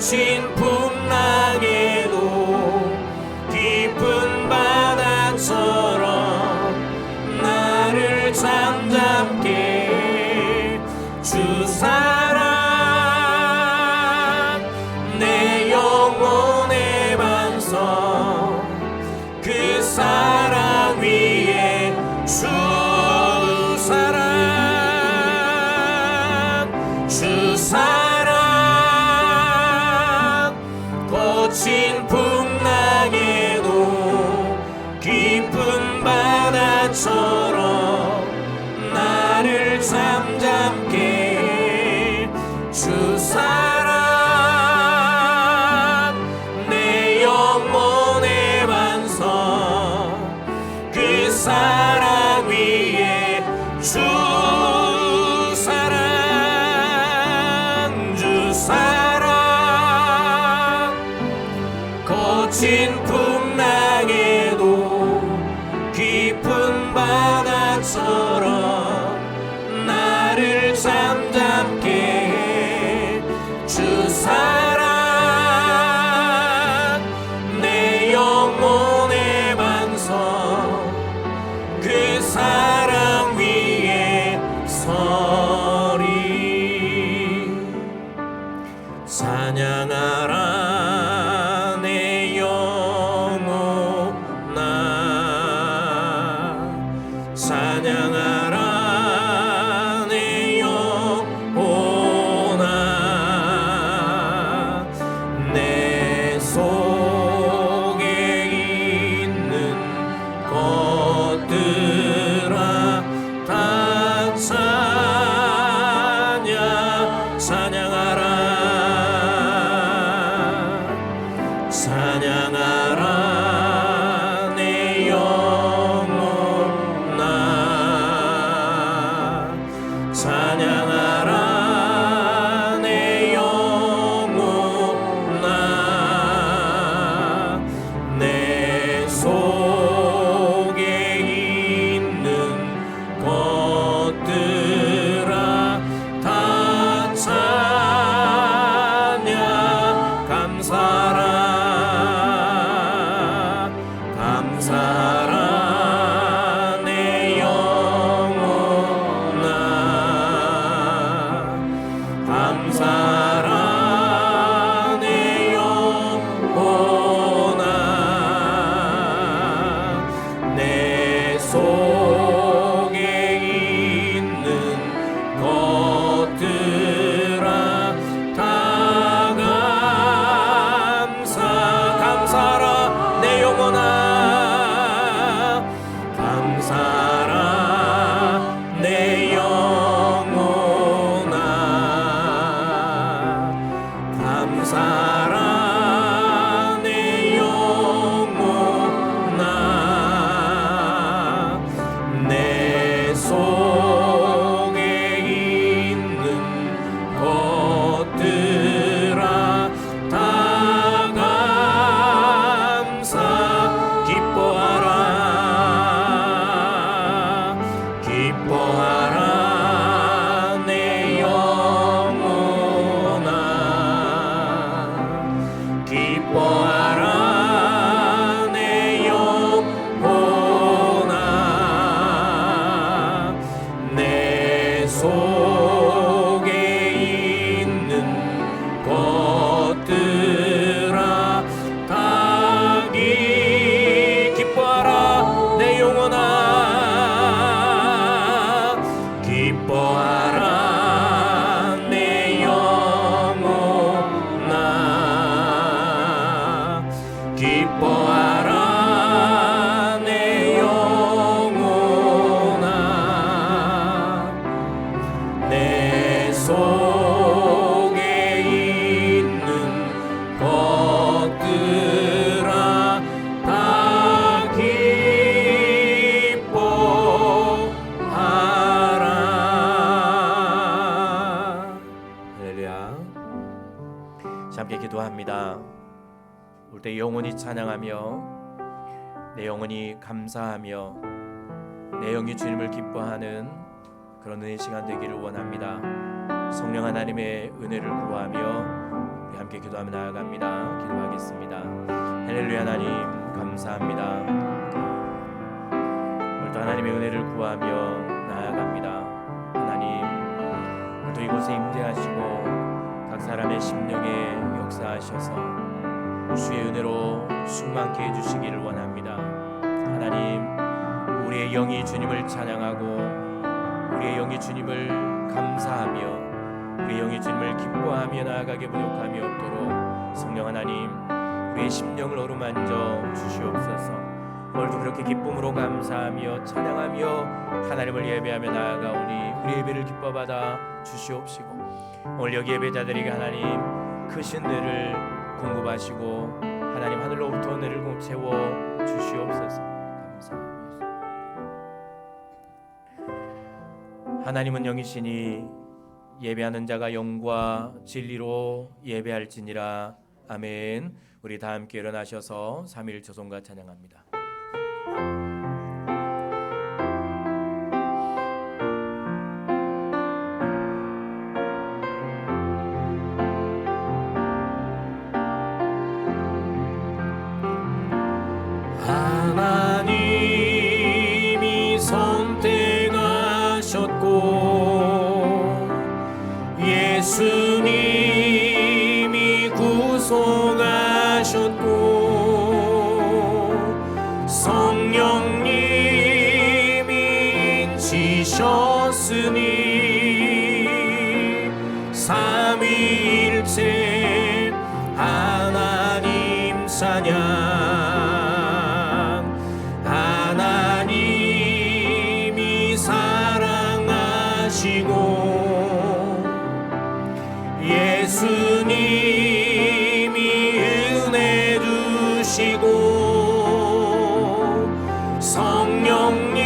거친 풍랑에도 깊은 바다처럼 나를 잠잠게 주 사랑 내 영혼의 반성 그 사랑 위에 주 사랑 거친 풍랑에도 깊은 바다처럼 나를 잠잠게 주 사랑 내 영혼의 반성 그 사랑 위에 주 거친 풍랑에도 깊은 바다처럼 나를 잠잠게 주 사랑 내 영혼의 반성 그 사랑 위에 서리 찬양하라 찬양하라 내 영혼아 내 속에 있는 것들아 다 찬양하라 내 찬양하라 내 영혼아 내 속에 있는 것들아 다 찬양 감사라 내 영혼아 감사라 내 영혼아 내 속에 있는 것들아 다 감사라 내 영혼아 감사라 내 영혼아 감사라 내 영혼아 내 속에 있는 것들아 다 감사 기뻐하라 내 영혼아 기뻐하라 내 영혼아 내 속에 있는 것들아 다 기뻐하라 내 영혼아 기뻐하라 내 영혼아 기뻐하라 내 영혼아 내 속에 있는 것들아 다 기뻐하라. 할렐루야. 함께 기도합니다. 올 때 영원히 찬양하며 내 영혼이 감사하며 내 영이 주님을 기뻐하는 그런 은혜 시간 되기를 원합니다. 성령 하나님의 은혜를 구하며 우리 함께 함께 기도하며 나아갑니다. 기도하겠습니다. 할렐루야. 하나님 감사합니다. 오늘도 하나님의 은혜를 구하며 나아갑니다. 하나님 오늘도 이곳에 임재하시고 각 사람의 심령에 역사하셔서 주의 은혜로 충만케 해주시기를 원합니다. 하나님 우리의 영이 주님을 찬양하고 우리의 영이 주님을 감사하며 우리의 영이 주님을 기뻐하며 나아가게 부족함이 없도록 성령 하나님 우리의 심령을 어루만져 주시옵소서. 오늘도 그렇게 기쁨으로 감사하며 찬양하며 하나님을 예배하며 나아가오니 우리 예배를 기뻐받아 주시옵시고 오늘 여기 예배자들에게 하나님 크신 은혜를 공급하시고 하나님 하늘로부터 은혜를 채워 주시옵소서. 감사합니다. 하나님은 영이시니 예배하는 자가 영과 진리로 예배할지니라. 아멘. 우리 다 함께 일어나셔서 삼위일 초성과 찬양합니다. 하나님이 선택하셨고 예수님이 구속하셨고 성령님이 인치셨으니 삼위일체 하나님 찬양. 하나님이 사랑하시고 예수님이 은혜 주시고 성령님이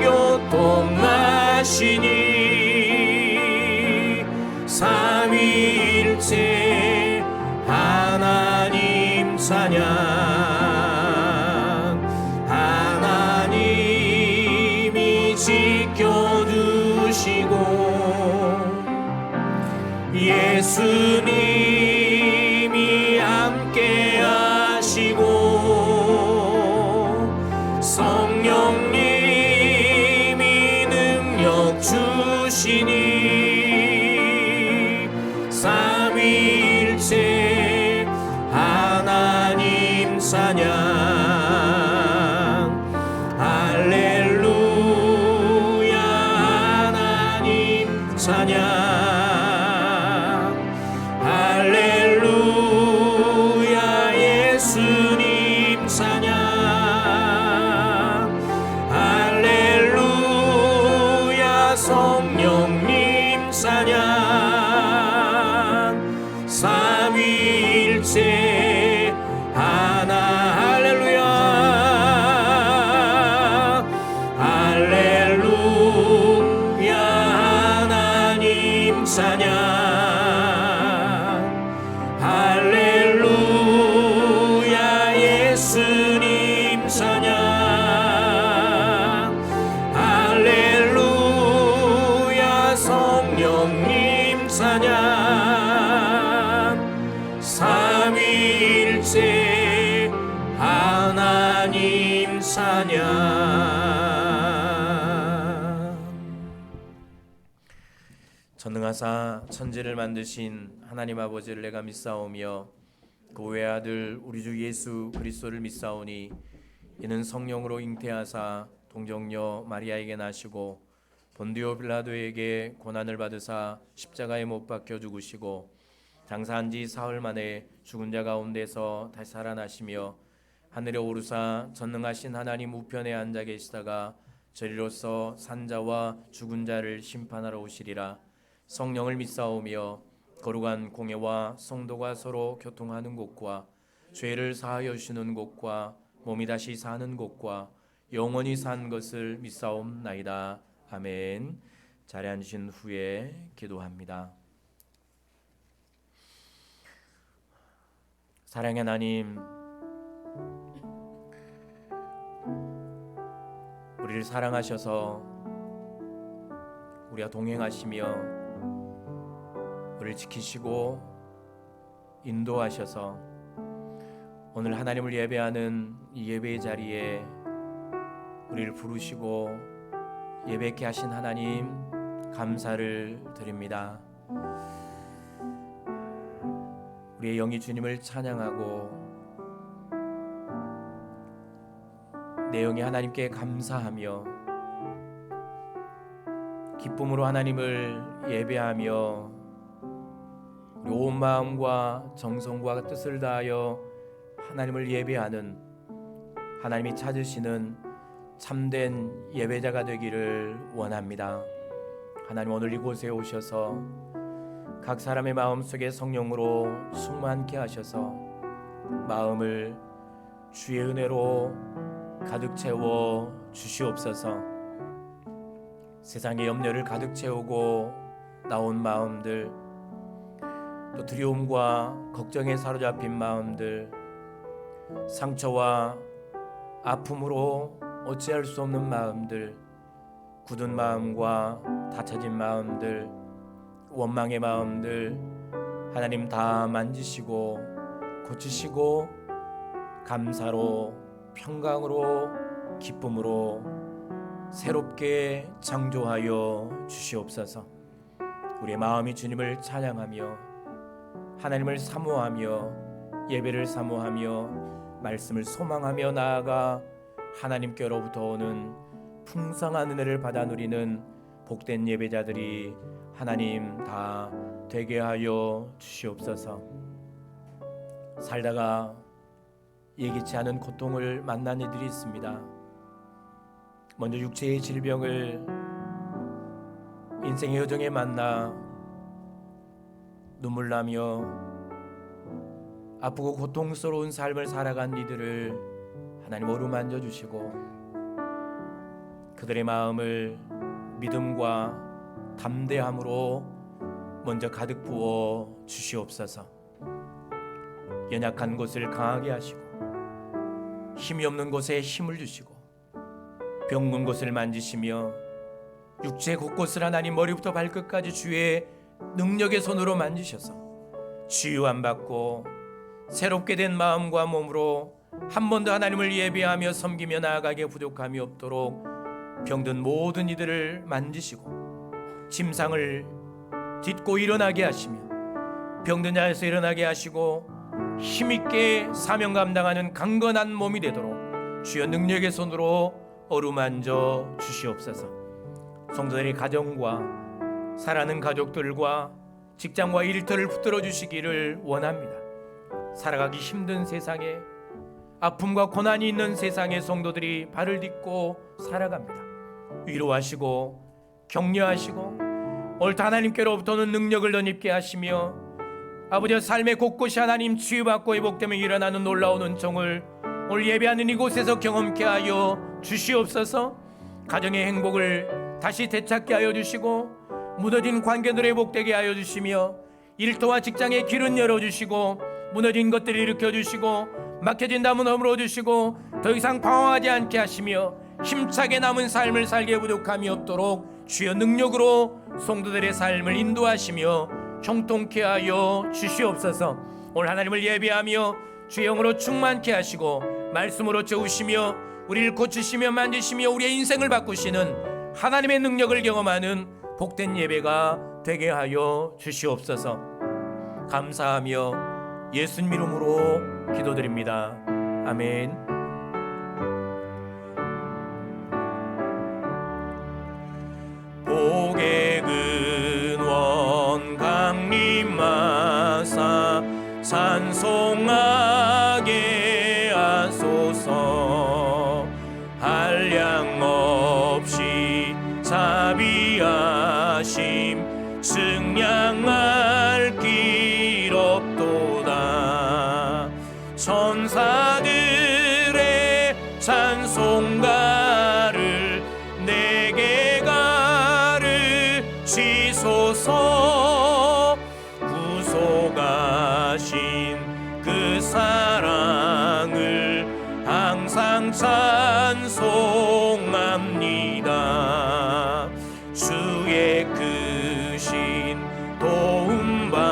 교통하시니 삼위일체 하나님 찬양. 하나님이 지켜주시고 예수님이 함께 하시고 성령님이 능력 주시니 삼위일체 하나님 찬양. 할렐루야. 하나님 찬양. 예수님 찬양. 할렐루야. 성령님 찬양. 삼위일체 하나. 할렐루야. 할렐루야. 하나님 찬양. 예수님 찬양. 할렐루야. 성령님 찬양. 삼위일체 하나님 찬양. 전능하사 천지를 만드신 하나님 아버지를 내가 믿사오며 그 외아들 우리 주 예수 그리스도를 믿사오니 이는 성령으로 잉태하사 동정녀 마리아에게 나시고 본디오 빌라도에게 고난을 받으사 십자가에 못 박혀 죽으시고 장사한 지 사흘 만에 죽은 자 가운데서 다시 살아나시며 하늘에 오르사 전능하신 하나님 우편에 앉아 계시다가 저리로서 산자와 죽은 자를 심판하러 오시리라. 성령을 믿사오며 거룩한 공예와 성도가 서로 교통하는 곳과 죄를 사하여 주시는 곳과 몸이 다시 사는 곳과 영원히 산 것을 믿사옵나이다. 아멘. 자리에 앉으신 후에 기도합니다. 사랑의 하나님, 우리를 사랑하셔서 우리와 동행하시며 우리를 지키시고 인도하셔서 오늘 하나님을 예배하는 이 예배의 자리에 우리를 부르시고 예배케 하신 하나님 감사를 드립니다. 우리의 영이 주님을 찬양하고 내 영이 하나님께 감사하며 기쁨으로 하나님을 예배하며 우리 온 마음과 정성과 뜻을 다하여 하나님을 예배하는 하나님이 찾으시는 참된 예배자가 되기를 원합니다. 하나님 오늘 이곳에 오셔서 각 사람의 마음속에 성령으로 충만케 하셔서 마음을 주의 은혜로 가득 채워 주시옵소서. 세상의 염려를 가득 채우고 나온 마음들, 또 두려움과 걱정에 사로잡힌 마음들, 상처와 아픔으로 어찌할 수 없는 마음들, 굳은 마음과 닫혀진 마음들, 원망의 마음들 하나님 다 만지시고 고치시고 감사로 평강으로 기쁨으로 새롭게 창조하여 주시옵소서. 우리의 마음이 주님을 찬양하며 하나님을 사모하며 예배를 사모하며 말씀을 소망하며 나아가 하나님께로부터 오는 풍성한 은혜를 받아 누리는 복된 예배자들이 하나님 다 되게 하여 주시옵소서. 살다가 예기치 않은 고통을 만난 이들이 있습니다. 먼저 육체의 질병을 인생의 여정에 만나 눈물 나며 아프고 고통스러운 삶을 살아간 이들을 하나님 어루만져 주시고 그들의 마음을 믿음과 담대함으로 먼저 가득 부어 주시옵소서. 연약한 곳을 강하게 하시고 힘이 없는 곳에 힘을 주시고 병든 곳을 만지시며 육체 곳곳을 하나님 머리부터 발끝까지 주의 능력의 손으로 만지셔서 치유함 받고 새롭게 된 마음과 몸으로 한 번 더 하나님을 예배하며 섬기며 나아가게 부족함이 없도록 병든 모든 이들을 만지시고 침상을 딛고 일어나게 하시며 병든 자에서 일어나게 하시고 힘있게 사명 감당하는 강건한 몸이 되도록 주여 능력의 손으로 어루만져 주시옵소서. 성도들의 가정과 사랑하는 가족들과 직장과 일터를 붙들어 주시기를 원합니다. 살아가기 힘든 세상에 아픔과 고난이 있는 세상에 성도들이 발을 딛고 살아갑니다. 위로하시고 격려하시고 옳다 하나님께로부터는 능력을 덧입게 하시며 아버지의 삶의 곳곳이 하나님 치유받고 회복되며 일어나는 놀라운 은총을 오늘 예배하는 이곳에서 경험케 하여 주시옵소서. 가정의 행복을 다시 되찾게 하여 주시고 무너진 관계들 회복되게 하여 주시며 일터와 직장의 길은 열어주시고 무너진 것들을 일으켜주시고 막혀진 담은 허물어주시고 더 이상 방황하지 않게 하시며 힘차게 남은 삶을 살기에 부족함이 없도록 주여 능력으로 성도들의 삶을 인도하시며 형통케 하여 주시옵소서. 오늘 하나님을 예배하며 주의 영으로 충만케 하시고 말씀으로 채우시며 우리를 고치시며 만지시며 우리의 인생을 바꾸시는 하나님의 능력을 경험하는 복된 예배가 되게 하여 주시옵소서. 감사하며 예수님 이름으로 기도드립니다. 아멘. 복의 근원 강림하사 찬송하게 하소서. 한량 없이 자비하심 승량할 길 없도다. 천사들의 찬송가를 내게 가르치소서. 구속하신 그 사랑을 항상 찬송합니다. 주의 크신 도움받아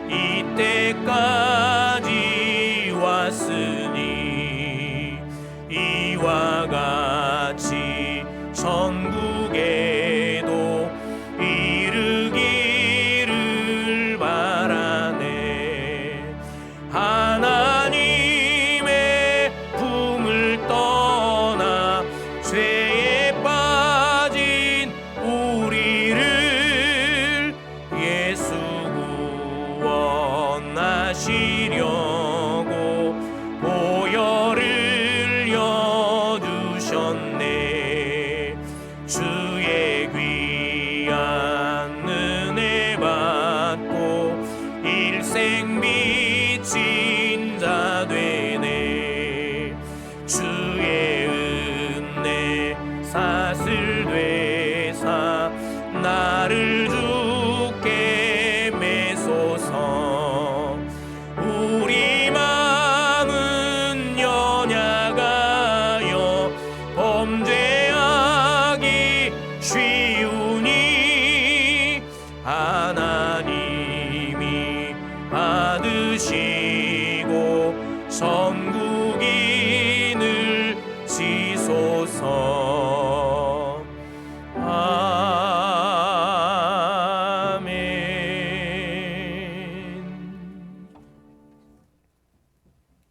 이 일생 미친 자 되네. 주의 은혜 사슬 되사 나를 주께 매소서. 우리 마음은 연약하여 범죄하기 쉬우니 하나님이 받으시고 선국인을 지소서. 아멘.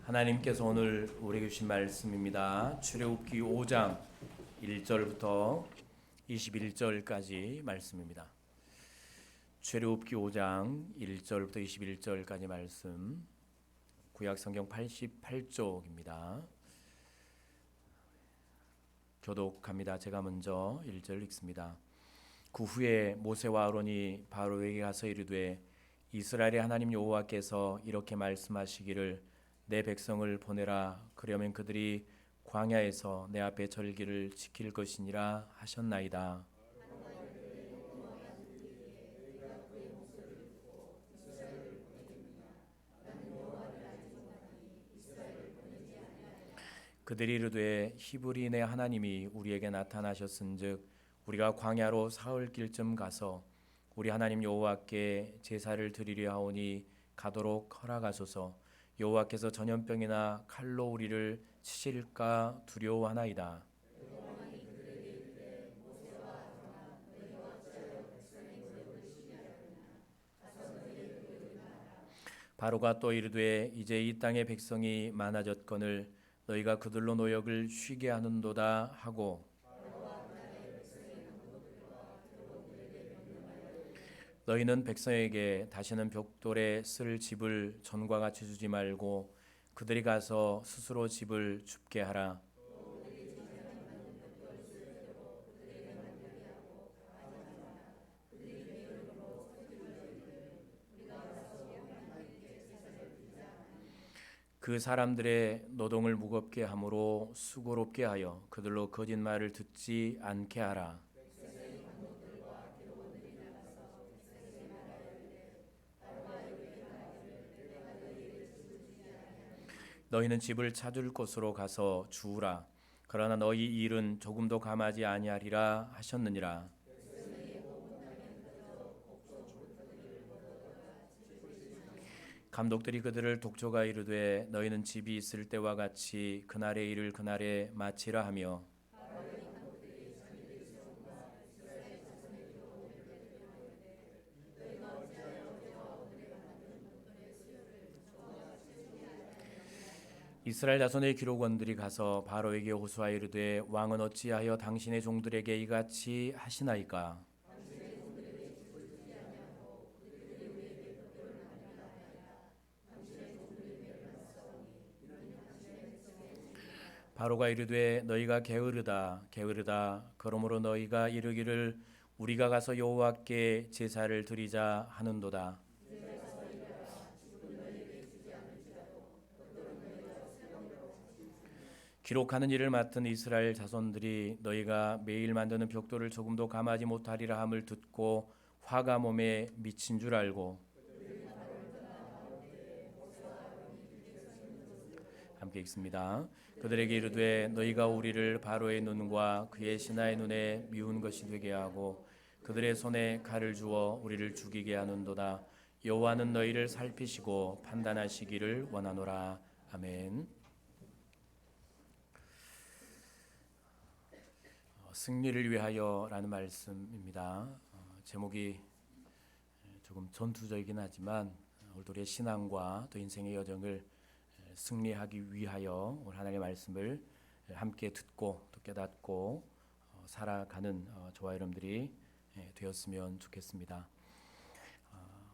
하나님께서 오늘 우리에게 주신 말씀입니다. 출애굽기 5장 1절부터 21절까지 말씀입니다. 출애굽기 5장 1절부터 21절까지 말씀, 구약 성경 88쪽입니다. 교독합니다. 제가 먼저 1절 읽습니다. 그 후에 모세와 아론이 바로에게 가서 이르되 이스라엘의 하나님 여호와께서 이렇게 말씀하시기를 내 백성을 보내라. 그러면 그들이 광야에서 내 앞에 절기를 지킬 것이니라 하셨나이다. 그들이 이르되 히브리 내 하나님이 우리에게 나타나셨은즉 우리가 광야로 사흘 길쯤 가서 우리 하나님 여호와께 제사를 드리려 하오니 가도록 허락하소서. 여호와께서 전염병이나 칼로 우리를 치실까 두려워하나이다. 바로가 또 이르되 이제 이 땅의 백성이 많아졌거늘 너희가 그들로 노역을 쉬게 하는도다 하고 너희는 백성에게 다시는 벽돌에 쓸 집을 전과 같이 주지 말고 그들이 가서 스스로 집을 줍게 하라. 그 사람들의 노동을 무겁게 함으로 수고롭게 하여 그들로 거짓말을 듣지 않게 하라. 너희는 집을 찾을 곳으로 가서 주우라. 그러나 너희 일은 조금도 감하지 아니하리라 하셨느니라. 감독들이 그들을 독조가 이르되 너희는 집이 있을 때와 같이 그날의 일을 그날에 마치라 하며 이스라엘 자손의 기록원들이 가서 바로에게 호소하 이르되 왕은 어찌하여 당신의 종들에게 이같이 하시나이까? 바로가 이르되 너희가 게으르다 게으르다 그러므로 너희가 이르기를 우리가 가서 여호와께 제사를 드리자 하는도다. 기록하는 일을 맡은 이스라엘 자손들이 너희가 매일 만드는 벽돌을 조금도 감하지 못하리라 함을 듣고 화가 몸에 미친 줄 알고 함께 읽습니다. 그들에게 이르되 너희가 우리를 바로의 눈과 그의 신하의 눈에 미운 것이 되게 하고 그들의 손에 칼을 주어 우리를 죽이게 하는도다. 여호와는 너희를 살피시고 판단하시기를 원하노라. 아멘. 승리를 위하여라는 말씀입니다. 제목이 조금 전투적이긴 하지만 우리의 신앙과 또 인생의 여정을 승리하기 위하여 오늘 하나님의 말씀을 함께 듣고 또 깨닫고 살아가는 저와 여러분들이 되었으면 좋겠습니다.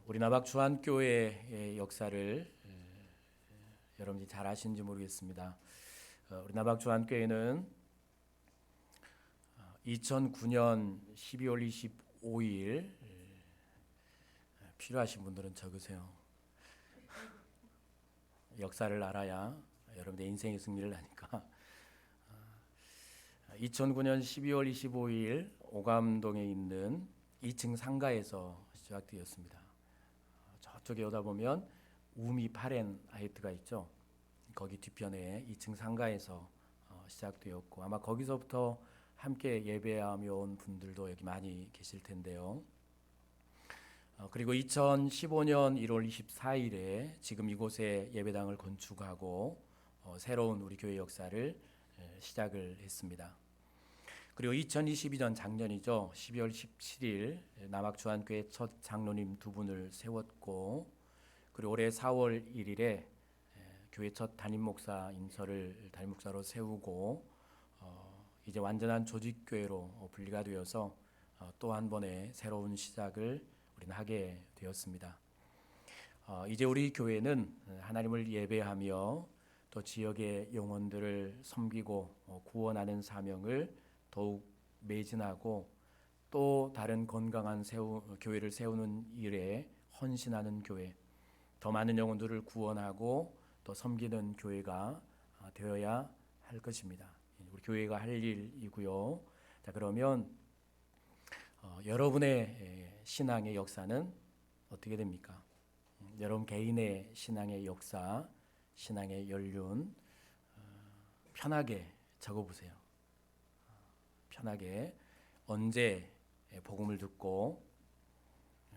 우리 나박 주한교회의 역사를 여러분들이 잘 아시는지 모르겠습니다. 우리 나박 주한교회는 2009년 12월 25일 필요하신 분들은 적으세요. 역사를 알아야 여러분의 인생의 승리를 하니까. 2009년 12월 25일 오감동에 있는 2층 상가에서 시작되었습니다. 저쪽에 오다 보면 우미 파렌하이트가 있죠. 거기 뒤편에 2층 상가에서 시작되었고 아마 거기서부터 함께 예배하며 온 분들도 여기 많이 계실 텐데요. 그리고 2015년 1월 24일에 지금 이곳에 예배당을 건축하고 새로운 우리 교회 역사를 시작을 했습니다. 그리고 2022년 작년이죠. 12월 17일 남학주한교회 첫 장로님 두 분을 세웠고 그리고 올해 4월 1일에 교회 첫 담임 목사 인서를 담임 목사로 세우고 이제 완전한 조직교회로 분리가 되어서 또 한 번의 새로운 시작을 우리는 하게 되었습니다. 이제 우리 교회는 하나님을 예배하며 또 지역의 영혼들을 섬기고 구원하는 사명을 더욱 매진하고 또 다른 건강한 교회를 세우는 일에 헌신하는 교회, 더 많은 영혼들을 구원하고 또 섬기는 교회가 되어야 할 것입니다. 우리 교회가 할 일이고요. 자, 그러면 여러분의 신앙의 역사는 어떻게 됩니까? 여러분 개인의 신앙의 역사, 신앙의 연륜 편하게 적어보세요. 편하게 언제 복음을 듣고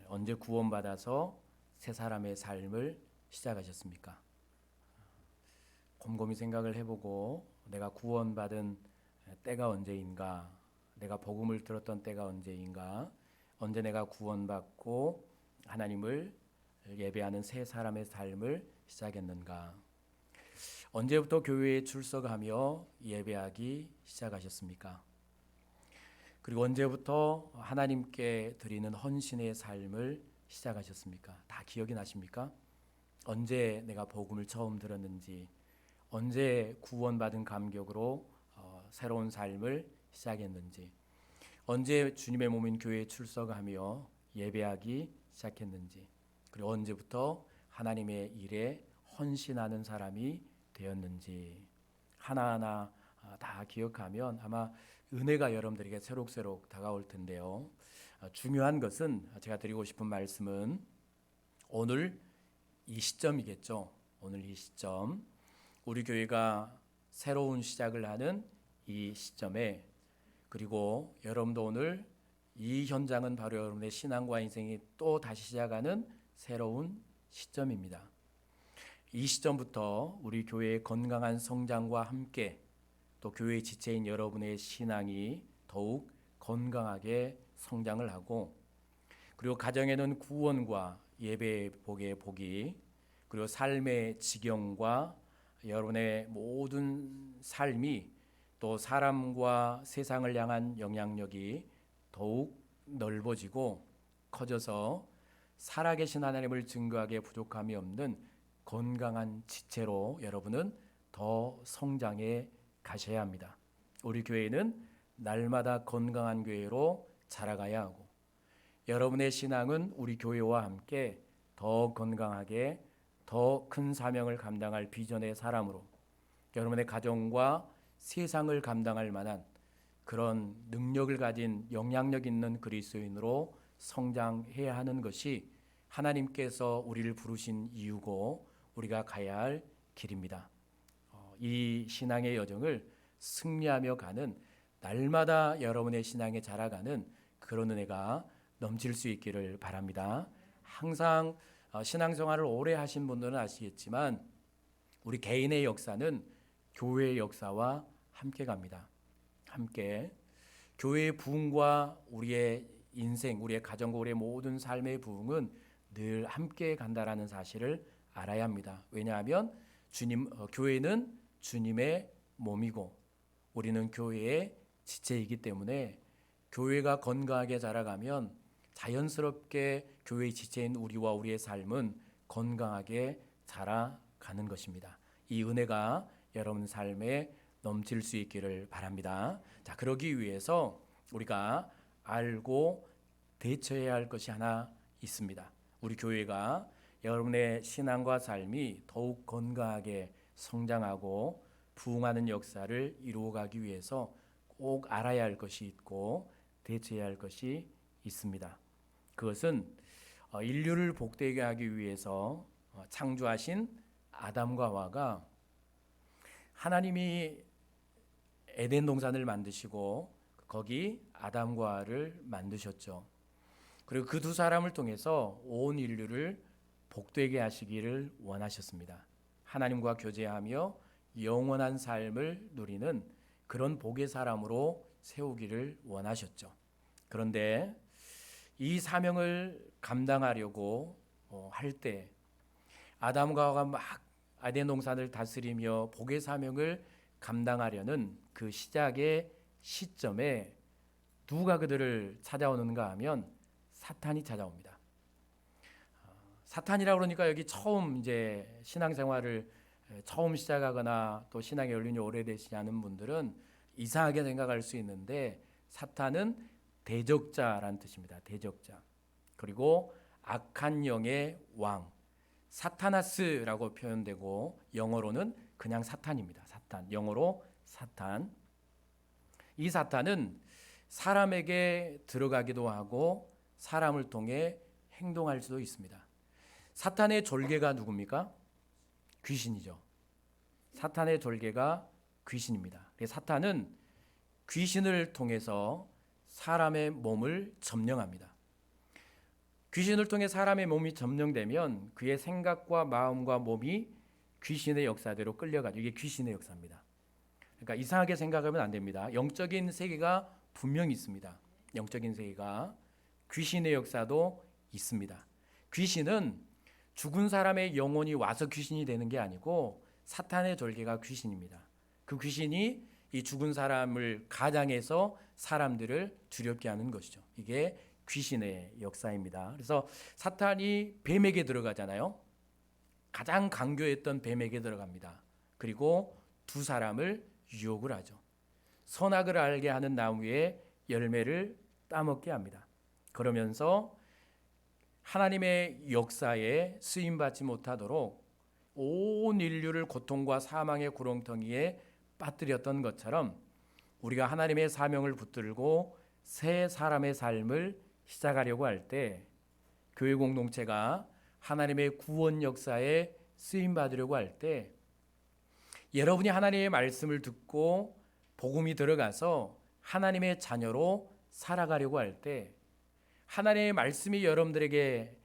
언제 구원받아서 새 사람의 삶을 시작하셨습니까? 곰곰이 생각을 해보고 내가 구원받은 때가 언제인가, 내가 복음을 들었던 때가 언제인가, 언제 내가 구원받고 하나님을 예배하는 새 사람의 삶을 시작했는가, 언제부터 교회에 출석하며 예배하기 시작하셨습니까? 그리고 언제부터 하나님께 드리는 헌신의 삶을 시작하셨습니까? 다 기억이 나십니까? 언제 내가 복음을 처음 들었는지, 언제 구원받은 감격으로 새로운 삶을 시작했는지, 언제 주님의 몸인 교회에 출석하며 예배하기 시작했는지, 그리고 언제부터 하나님의 일에 헌신하는 사람이 되었는지 하나하나 다 기억하면 아마 은혜가 여러분들에게 새록새록 다가올 텐데요. 중요한 것은 제가 드리고 싶은 말씀은 오늘 이 시점이겠죠. 오늘 이 시점, 우리 교회가 새로운 시작을 하는 이 시점에, 그리고 여러분도 오늘 이 현장은 바로 여러분의 신앙과 인생이 또 다시 시작하는 새로운 시점입니다. 이 시점부터 우리 교회의 건강한 성장과 함께 또 교회의 지체인 여러분의 신앙이 더욱 건강하게 성장을 하고, 그리고 가정에는 구원과 예배 복의 복이, 그리고 삶의 지경과 여러분의 모든 삶이 또 사람과 세상을 향한 영향력이 더욱 넓어지고 커져서 살아계신 하나님을 증거하기에 부족함이 없는 건강한 지체로 여러분은 더 성장해 가셔야 합니다. 우리 교회는 날마다 건강한 교회로 자라가야 하고, 여러분의 신앙은 우리 교회와 함께 더 건강하게 더 큰 사명을 감당할 비전의 사람으로, 여러분의 가정과 세상을 감당할 만한 그런 능력을 가진 영향력 있는 그리스도인으로 성장해야 하는 것이 하나님께서 우리를 부르신 이유고 우리가 가야 할 길입니다. 이 신앙의 여정을 승리하며 가는, 날마다 여러분의 신앙에 자라가는 그런 은혜가 넘칠 수 있기를 바랍니다. 항상 신앙생활을 오래 하신 분들은 아시겠지만 우리 개인의 역사는 교회의 역사와 함께 갑니다. 함께 교회의 부흥과 우리의 인생, 우리의 가정과 우리의 모든 삶의 부흥은 늘 함께 간다라는 사실을 알아야 합니다. 왜냐하면 교회는 주님의 몸이고 우리는 교회의 지체이기 때문에 교회가 건강하게 자라가면 자연스럽게 교회의 지체인 우리와 우리의 삶은 건강하게 자라가는 것입니다. 이 은혜가 여러분 삶에 넘칠 수 있기를 바랍니다. 자, 그러기 위해서 우리가 알고 대처해야 할 것이 하나 있습니다. 우리 교회가 여러분의 신앙과 삶이 더욱 건강하게 성장하고 부흥하는 역사를 이루어가기 위해서 꼭 알아야 할 것이 있고 대처해야 할 것이 있습니다. 그것은 인류를 복되게 하기 위해서 창조하신 아담과 하와가, 하나님이 에덴 동산을 만드시고 거기 아담과 하와를 만드셨죠. 그리고 그 두 사람을 통해서 온 인류를 복되게 하시기를 원하셨습니다. 하나님과 교제하며 영원한 삶을 누리는 그런 복의 사람으로 세우기를 원하셨죠. 그런데 이 사명을 감당하려고 할 때 아담과 하와가 막 에덴 동산을 다스리며 복의 사명을 감당하려는 그 시작의 시점에 누가 그들을 찾아오는가 하면 사탄이 찾아옵니다. 사탄이라고 그러니까 여기 처음 이제 신앙생활을 처음 시작하거나 또 신앙의 연륜이 오래되시지 않은 분들은 이상하게 생각할 수 있는데, 사탄은 대적자라는 뜻입니다. 대적자. 그리고 악한 영의 왕, 사타나스라고 표현되고 영어로는 그냥 사탄입니다. 사탄, 영어로 사탄. 이 사탄은 사람에게 들어가기도 하고 사람을 통해 행동할 수도 있습니다. 사탄의 졸개가 누굽니까? 귀신이죠. 사탄의 졸개가 귀신입니다. 사탄은 귀신을 통해서 사람의 몸을 점령합니다. 귀신을 통해 사람의 몸이 점령되면 그의 생각과 마음과 몸이 귀신의 역사대로 끌려가죠. 이게 귀신의 역사입니다. 그러니까 이상하게 생각하면 안 됩니다. 영적인 세계가 분명히 있습니다. 영적인 세계가, 귀신의 역사도 있습니다. 귀신은 죽은 사람의 영혼이 와서 귀신이 되는 게 아니고 사탄의 졸개가 귀신입니다. 그 귀신이 이 죽은 사람을 가장해서 사람들을 두렵게 하는 것이죠. 이게 귀신의 역사입니다. 그래서 사탄이 뱀에게 들어가잖아요. 가장 강교했던 뱀에게 들어갑니다. 그리고 두 사람을 유혹을 하죠. 선악을 알게 하는 나무의 열매를 따먹게 합니다. 그러면서 하나님의 역사에 쓰임받지 못하도록 온 인류를 고통과 사망의 구렁텅이에 빠뜨렸던 것처럼 우리가 하나님의 사명을 붙들고 새 사람의 삶을 시작하려고 할 때 교회 공동체가 하나님의 구원 역사에 쓰임 받으려고 할 때 여러분이 하나님의 말씀을 듣고 복음이 들어가서 하나님의 자녀로 살아가려고 할 때 하나님의 말씀이 여러분들에게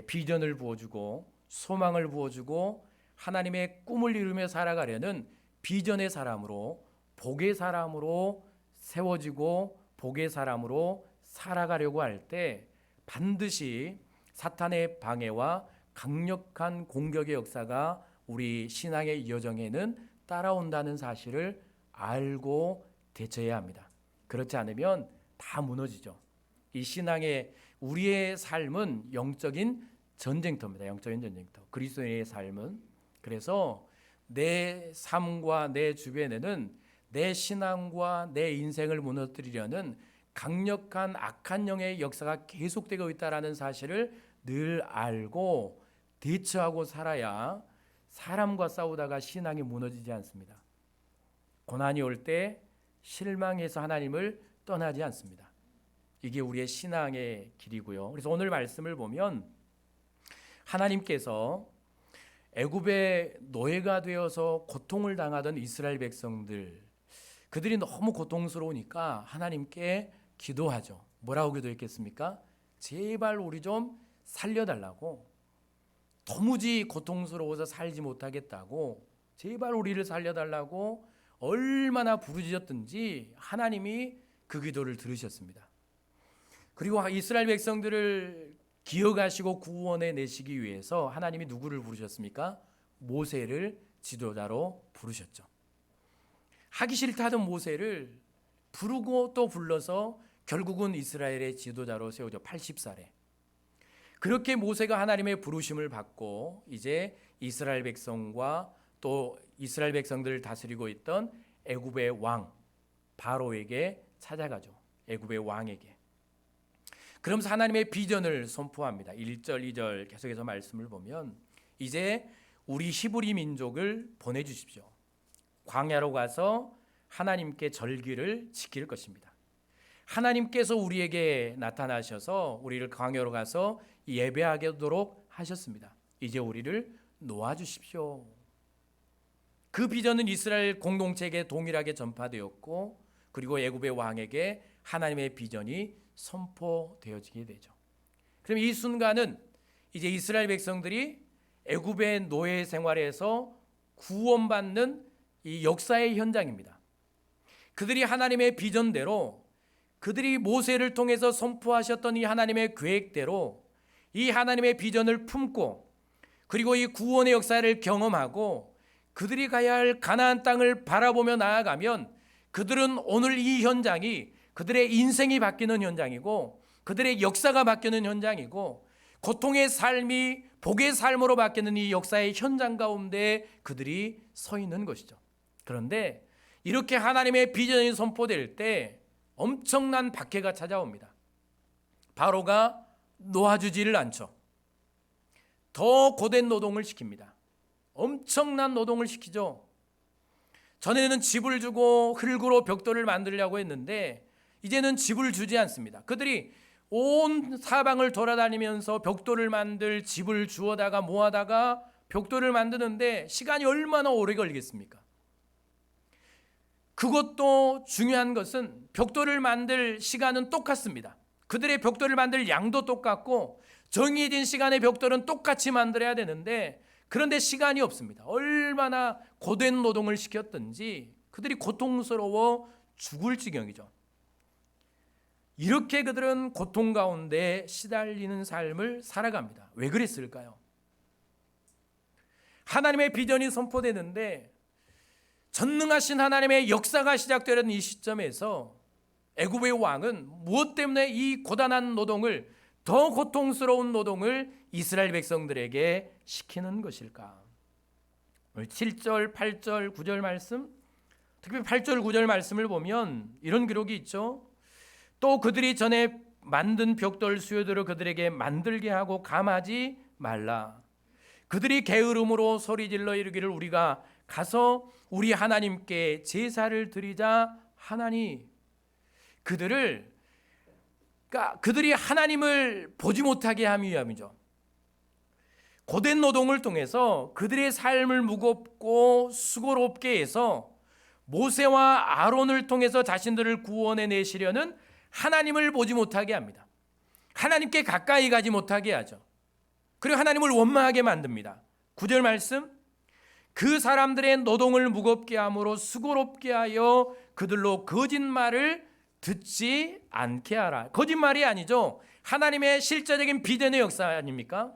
비전을 부어주고 소망을 부어주고 하나님의 꿈을 이루며 살아가려는 비전의 사람으로 복의 사람으로 세워지고 복의 사람으로 살아가려고 할 때 반드시 사탄의 방해와 강력한 공격의 역사가 우리 신앙의 여정에는 따라온다는 사실을 알고 대처해야 합니다. 그렇지 않으면 다 무너지죠. 이 신앙의 우리의 삶은 영적인 전쟁터입니다. 영적인 전쟁터. 그리스도인의 삶은. 그래서 내 삶과 내 주변에는 내 신앙과 내 인생을 무너뜨리려는 강력한 악한 영의 역사가 계속되고 있다는 사실을 늘 알고 대처하고 살아야 사람과 싸우다가 신앙이 무너지지 않습니다. 고난이 올 때 실망해서 하나님을 떠나지 않습니다. 이게 우리의 신앙의 길이고요. 그래서 오늘 말씀을 보면 하나님께서 애굽의 노예가 되어서 고통을 당하던 이스라엘 백성들, 그들이 너무 고통스러우니까 하나님께 기도하죠. 뭐라고 기도했겠습니까? 제발 우리 좀 살려달라고. 도무지 고통스러워서 살지 못하겠다고 제발 우리를 살려달라고 얼마나 부르짖었든지 하나님이 그 기도를 들으셨습니다. 그리고 이스라엘 백성들을 기억하시고 구원해 내시기 위해서 하나님이 누구를 부르셨습니까? 모세를 지도자로 부르셨죠. 하기 싫다 하던 모세를 부르고 또 불러서 결국은 이스라엘의 지도자로 세우죠. 80살에. 그렇게 모세가 하나님의 부르심을 받고 이제 이스라엘 백성과 또 이스라엘 백성들을 다스리고 있던 애굽의 왕 바로에게 찾아가죠. 애굽의 왕에게. 그러면서 하나님의 비전을 선포합니다. 1절, 2절 계속해서 말씀을 보면 이제 우리 히브리 민족을 보내주십시오. 광야로 가서 하나님께 절기를 지킬 것입니다. 하나님께서 우리에게 나타나셔서 우리를 광야로 가서 예배하도록 하셨습니다. 이제 우리를 놓아주십시오. 그 비전은 이스라엘 공동체에게 동일하게 전파되었고 그리고 애굽의 왕에게 하나님의 비전이 선포되어지게 되죠. 그럼 이 순간은 이제 이스라엘 백성들이 애굽의 노예 생활에서 구원받는 이 역사의 현장입니다. 그들이 하나님의 비전대로 그들이 모세를 통해서 선포하셨던 이 하나님의 계획대로 이 하나님의 비전을 품고 그리고 이 구원의 역사를 경험하고 그들이 가야 할 가나안 땅을 바라보며 나아가면 그들은 오늘 이 현장이 그들의 인생이 바뀌는 현장이고 그들의 역사가 바뀌는 현장이고 고통의 삶이 복의 삶으로 바뀌는 이 역사의 현장 가운데 그들이 서 있는 것이죠. 그런데 이렇게 하나님의 비전이 선포될 때 엄청난 박해가 찾아옵니다. 바로가 놓아주지를 않죠. 더 고된 노동을 시킵니다. 엄청난 노동을 시키죠. 전에는 집을 주고 흙으로 벽돌을 만들려고 했는데 이제는 집을 주지 않습니다. 그들이 온 사방을 돌아다니면서 벽돌을 만들 집을 주워다가 모아다가 벽돌을 만드는데 시간이 얼마나 오래 걸리겠습니까? 그것도 중요한 것은 벽돌을 만들 시간은 똑같습니다. 그들의 벽돌을 만들 양도 똑같고 정해진 시간의 벽돌은 똑같이 만들어야 되는데 그런데 시간이 없습니다. 얼마나 고된 노동을 시켰든지 그들이 고통스러워 죽을 지경이죠. 이렇게 그들은 고통 가운데 시달리는 삶을 살아갑니다. 왜 그랬을까요? 하나님의 비전이 선포되는데 전능하신 하나님의 역사가 시작되는 이 시점에서 애굽의 왕은 무엇 때문에 이 고단한 노동을 더 고통스러운 노동을 이스라엘 백성들에게 시키는 것일까? 7절, 8절, 9절 말씀, 특히 8절, 9절 말씀을 보면 이런 기록이 있죠. 또 그들이 전에 만든 벽돌 수요대로 그들에게 만들게 하고 감하지 말라. 그들이 게으름으로 소리질러 이르기를 우리가 가서 우리 하나님께 제사를 드리자 하나니, 그들이 하나님을 보지 못하게 하기 위함이죠. 고된 노동을 통해서 그들의 삶을 무겁고 수고롭게 해서 모세와 아론을 통해서 자신들을 구원해 내시려는 하나님을 보지 못하게 합니다. 하나님께 가까이 가지 못하게 하죠. 그리고 하나님을 원망하게 만듭니다. 9절 말씀, 그 사람들의 노동을 무겁게 함으로 수고롭게 하여 그들로 거짓말을 듣지 않게 하라. 거짓말이 아니죠. 하나님의 실제적인 비전의 역사 아닙니까?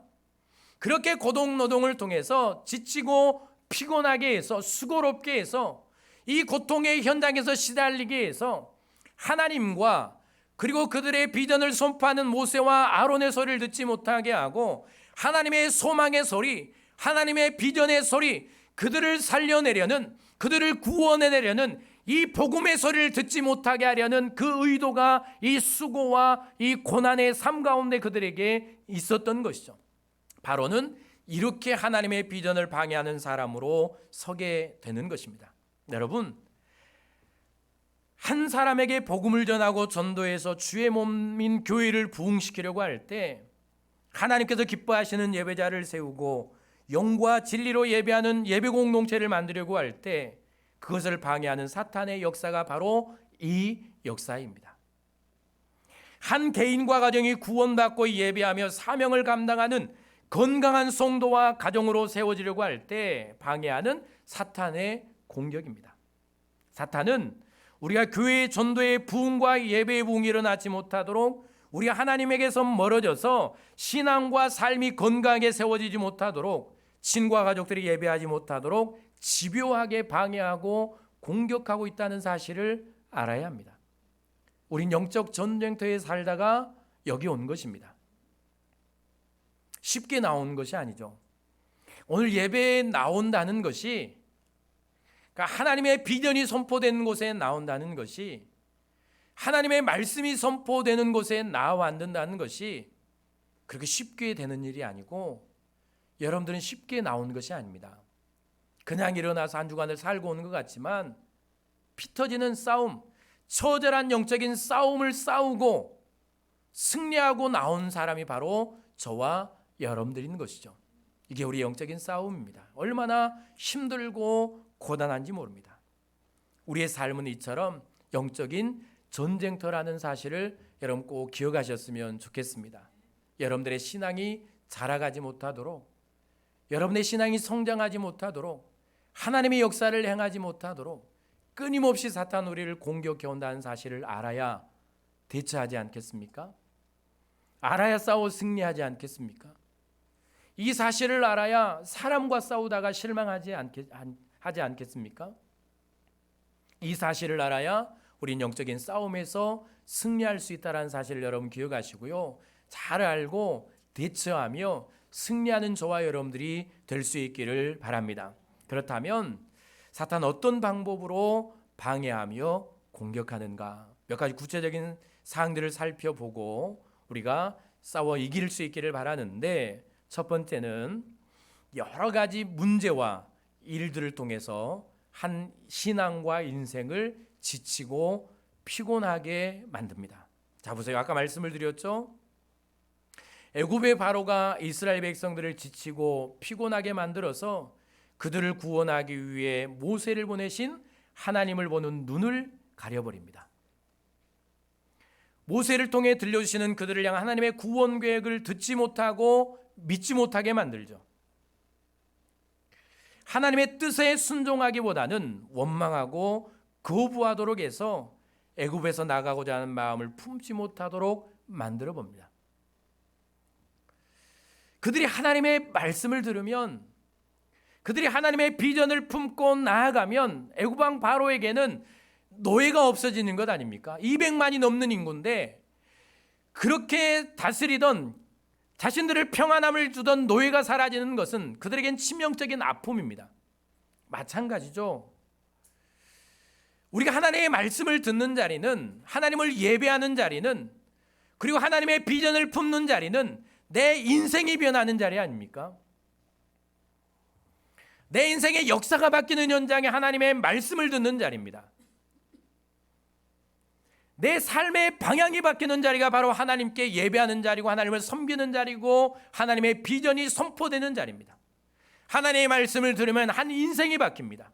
그렇게 고동 노동을 통해서 지치고 피곤하게 해서 수고롭게 해서 이 고통의 현장에서 시달리게 해서 하나님과 그리고 그들의 비전을 선포하는 모세와 아론의 소리를 듣지 못하게 하고 하나님의 소망의 소리, 하나님의 비전의 소리, 그들을 살려내려는, 그들을 구원해내려는 이 복음의 소리를 듣지 못하게 하려는 그 의도가 이 수고와 이 고난의 삶 가운데 그들에게 있었던 것이죠. 바로는 이렇게 하나님의 비전을 방해하는 사람으로 서게 되는 것입니다. 여러분, 한 사람에게 복음을 전하고 전도해서 주의 몸인 교회를 부흥시키려고 할 때 하나님께서 기뻐하시는 예배자를 세우고 영과 진리로 예배하는 예배 공동체를 만들려고 할 때 그것을 방해하는 사탄의 역사가 바로 이 역사입니다. 한 개인과 가정이 구원받고 예배하며 사명을 감당하는 건강한 성도와 가정으로 세워지려고 할 때 방해하는 사탄의 공격입니다. 사탄은 우리가 교회의 전도의 부흥과 예배의 부흥이 일어나지 못하도록, 우리가 하나님에게서 멀어져서 신앙과 삶이 건강하게 세워지지 못하도록, 친구와 가족들이 예배하지 못하도록 집요하게 방해하고 공격하고 있다는 사실을 알아야 합니다. 우린 영적 전쟁터에 살다가 여기 온 것입니다. 쉽게 나온 것이 아니죠. 오늘 예배에 나온다는 것이, 그러니까 하나님의 비전이 선포되는 곳에 나온다는 것이, 하나님의 말씀이 선포되는 곳에 나와한다는 것이 그렇게 쉽게 되는 일이 아니고, 여러분들은 쉽게 나온 것이 아닙니다. 그냥 일어나서 한 주간을 살고 오는 것 같지만 피 터지는 싸움, 처절한 영적인 싸움을 싸우고 승리하고 나온 사람이 바로 저와 여러분들인 것이죠. 이게 우리 영적인 싸움입니다. 얼마나 힘들고 고단한지 모릅니다. 우리의 삶은 이처럼 영적인 전쟁터라는 사실을 여러분 꼭 기억하셨으면 좋겠습니다. 여러분들의 신앙이 자라가지 못하도록, 여러분의 신앙이 성장하지 못하도록, 하나님의 역사를 행하지 못하도록 끊임없이 사탄 우리를 공격해 온다는 사실을 알아야 대처하지 않겠습니까? 알아야 싸워 승리하지 않겠습니까? 이 사실을 알아야 사람과 싸우다가 실망하지 하지 않겠습니까? 이 사실을 알아야 우린 영적인 싸움에서 승리할 수 있다는 사실을 여러분 기억하시고요. 잘 알고 대처하며 승리하는 저와 여러분들이 될 수 있기를 바랍니다. 그렇다면 사탄 어떤 방법으로 방해하며 공격하는가? 몇 가지 구체적인 사항들을 살펴보고 우리가 싸워 이길 수 있기를 바라는데, 첫 번째는 여러 가지 문제와 일들을 통해서 한 신앙과 인생을 지치고 피곤하게 만듭니다. 자, 보세요. 아까 말씀을 드렸죠? 애굽의 바로가 이스라엘 백성들을 지치고 피곤하게 만들어서 그들을 구원하기 위해 모세를 보내신 하나님을 보는 눈을 가려버립니다. 모세를 통해 들려주시는 그들을 향한 하나님의 구원 계획을 듣지 못하고 믿지 못하게 만들죠. 하나님의 뜻에 순종하기보다는 원망하고 거부하도록 해서 애굽에서 나가고자 하는 마음을 품지 못하도록 만들어 봅니다. 그들이 하나님의 말씀을 들으면, 그들이 하나님의 비전을 품고 나아가면 애굽 왕 바로에게는 노예가 없어지는 것 아닙니까? 200만이 넘는 인구인데 그렇게 다스리던, 자신들을 평안함을 주던 노예가 사라지는 것은 그들에겐 치명적인 아픔입니다. 마찬가지죠. 우리가 하나님의 말씀을 듣는 자리는, 하나님을 예배하는 자리는, 그리고 하나님의 비전을 품는 자리는 내 인생이 변하는 자리 아닙니까? 내 인생의 역사가 바뀌는 현장에 하나님의 말씀을 듣는 자리입니다. 내 삶의 방향이 바뀌는 자리가 바로 하나님께 예배하는 자리고 하나님을 섬기는 자리고 하나님의 비전이 선포되는 자리입니다. 하나님의 말씀을 들으면 한 인생이 바뀝니다.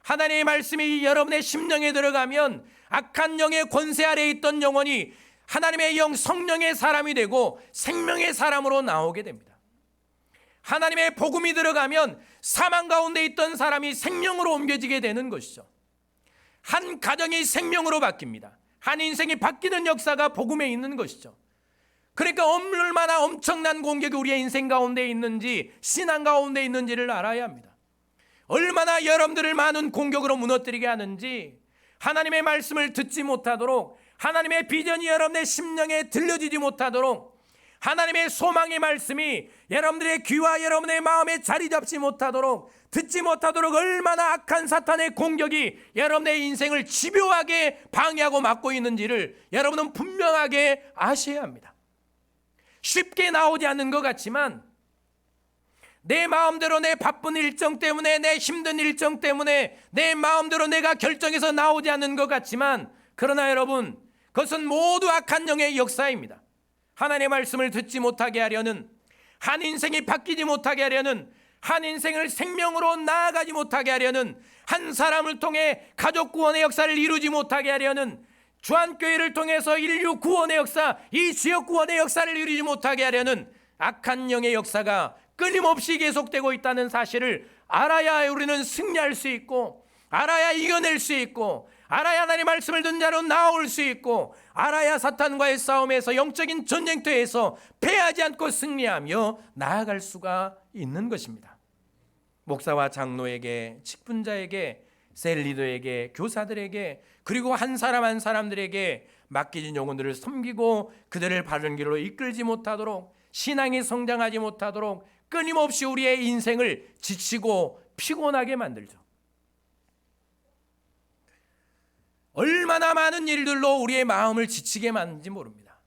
하나님의 말씀이 여러분의 심령에 들어가면 악한 영의 권세 아래에 있던 영혼이 하나님의 영 성령의 사람이 되고 생명의 사람으로 나오게 됩니다. 하나님의 복음이 들어가면 사망 가운데 있던 사람이 생명으로 옮겨지게 되는 것이죠. 한 가정이 생명으로 바뀝니다. 한 인생이 바뀌는 역사가 복음에 있는 것이죠. 그러니까 얼마나 엄청난 공격이 우리의 인생 가운데 있는지, 신앙 가운데 있는지를 알아야 합니다. 얼마나 여러분들을 많은 공격으로 무너뜨리게 하는지, 하나님의 말씀을 듣지 못하도록, 하나님의 비전이 여러분의 심령에 들려지지 못하도록, 하나님의 소망의 말씀이 여러분들의 귀와 여러분의 마음에 자리 잡지 못하도록, 듣지 못하도록 얼마나 악한 사탄의 공격이 여러분의 인생을 집요하게 방해하고 막고 있는지를 여러분은 분명하게 아셔야 합니다. 쉽게 나오지 않는 것 같지만, 내 마음대로 내 바쁜 일정 때문에, 내 힘든 일정 때문에 내 마음대로 내가 결정해서 나오지 않는 것 같지만, 그러나 여러분, 그것은 모두 악한 영의 역사입니다. 하나님의 말씀을 듣지 못하게 하려는, 한 인생이 바뀌지 못하게 하려는, 한 인생을 생명으로 나아가지 못하게 하려는, 한 사람을 통해 가족 구원의 역사를 이루지 못하게 하려는, 주한교회를 통해서 인류 구원의 역사, 이 지역 구원의 역사를 이루지 못하게 하려는 악한 영의 역사가 끊임없이 계속되고 있다는 사실을 알아야 우리는 승리할 수 있고, 알아야 이겨낼 수 있고, 알아야 하나님의 말씀을 듣는 자로 나올 수 있고, 알아야 사탄과의 싸움에서, 영적인 전쟁터에서 패하지 않고 승리하며 나아갈 수가 있는 것입니다. 목사와 장로에게, 직분자에게, 셀리더에게, 교사들에게, 그리고 한 사람 한 사람들에게 맡겨진 영혼들을 섬기고 그들을 바른 길로 이끌지 못하도록, 신앙이 성장하지 못하도록 끊임없이 우리의 인생을 지치고 피곤하게 만들죠. 얼마나 많은 일들로 우리의 마음을 지치게 만드는지 모릅니다.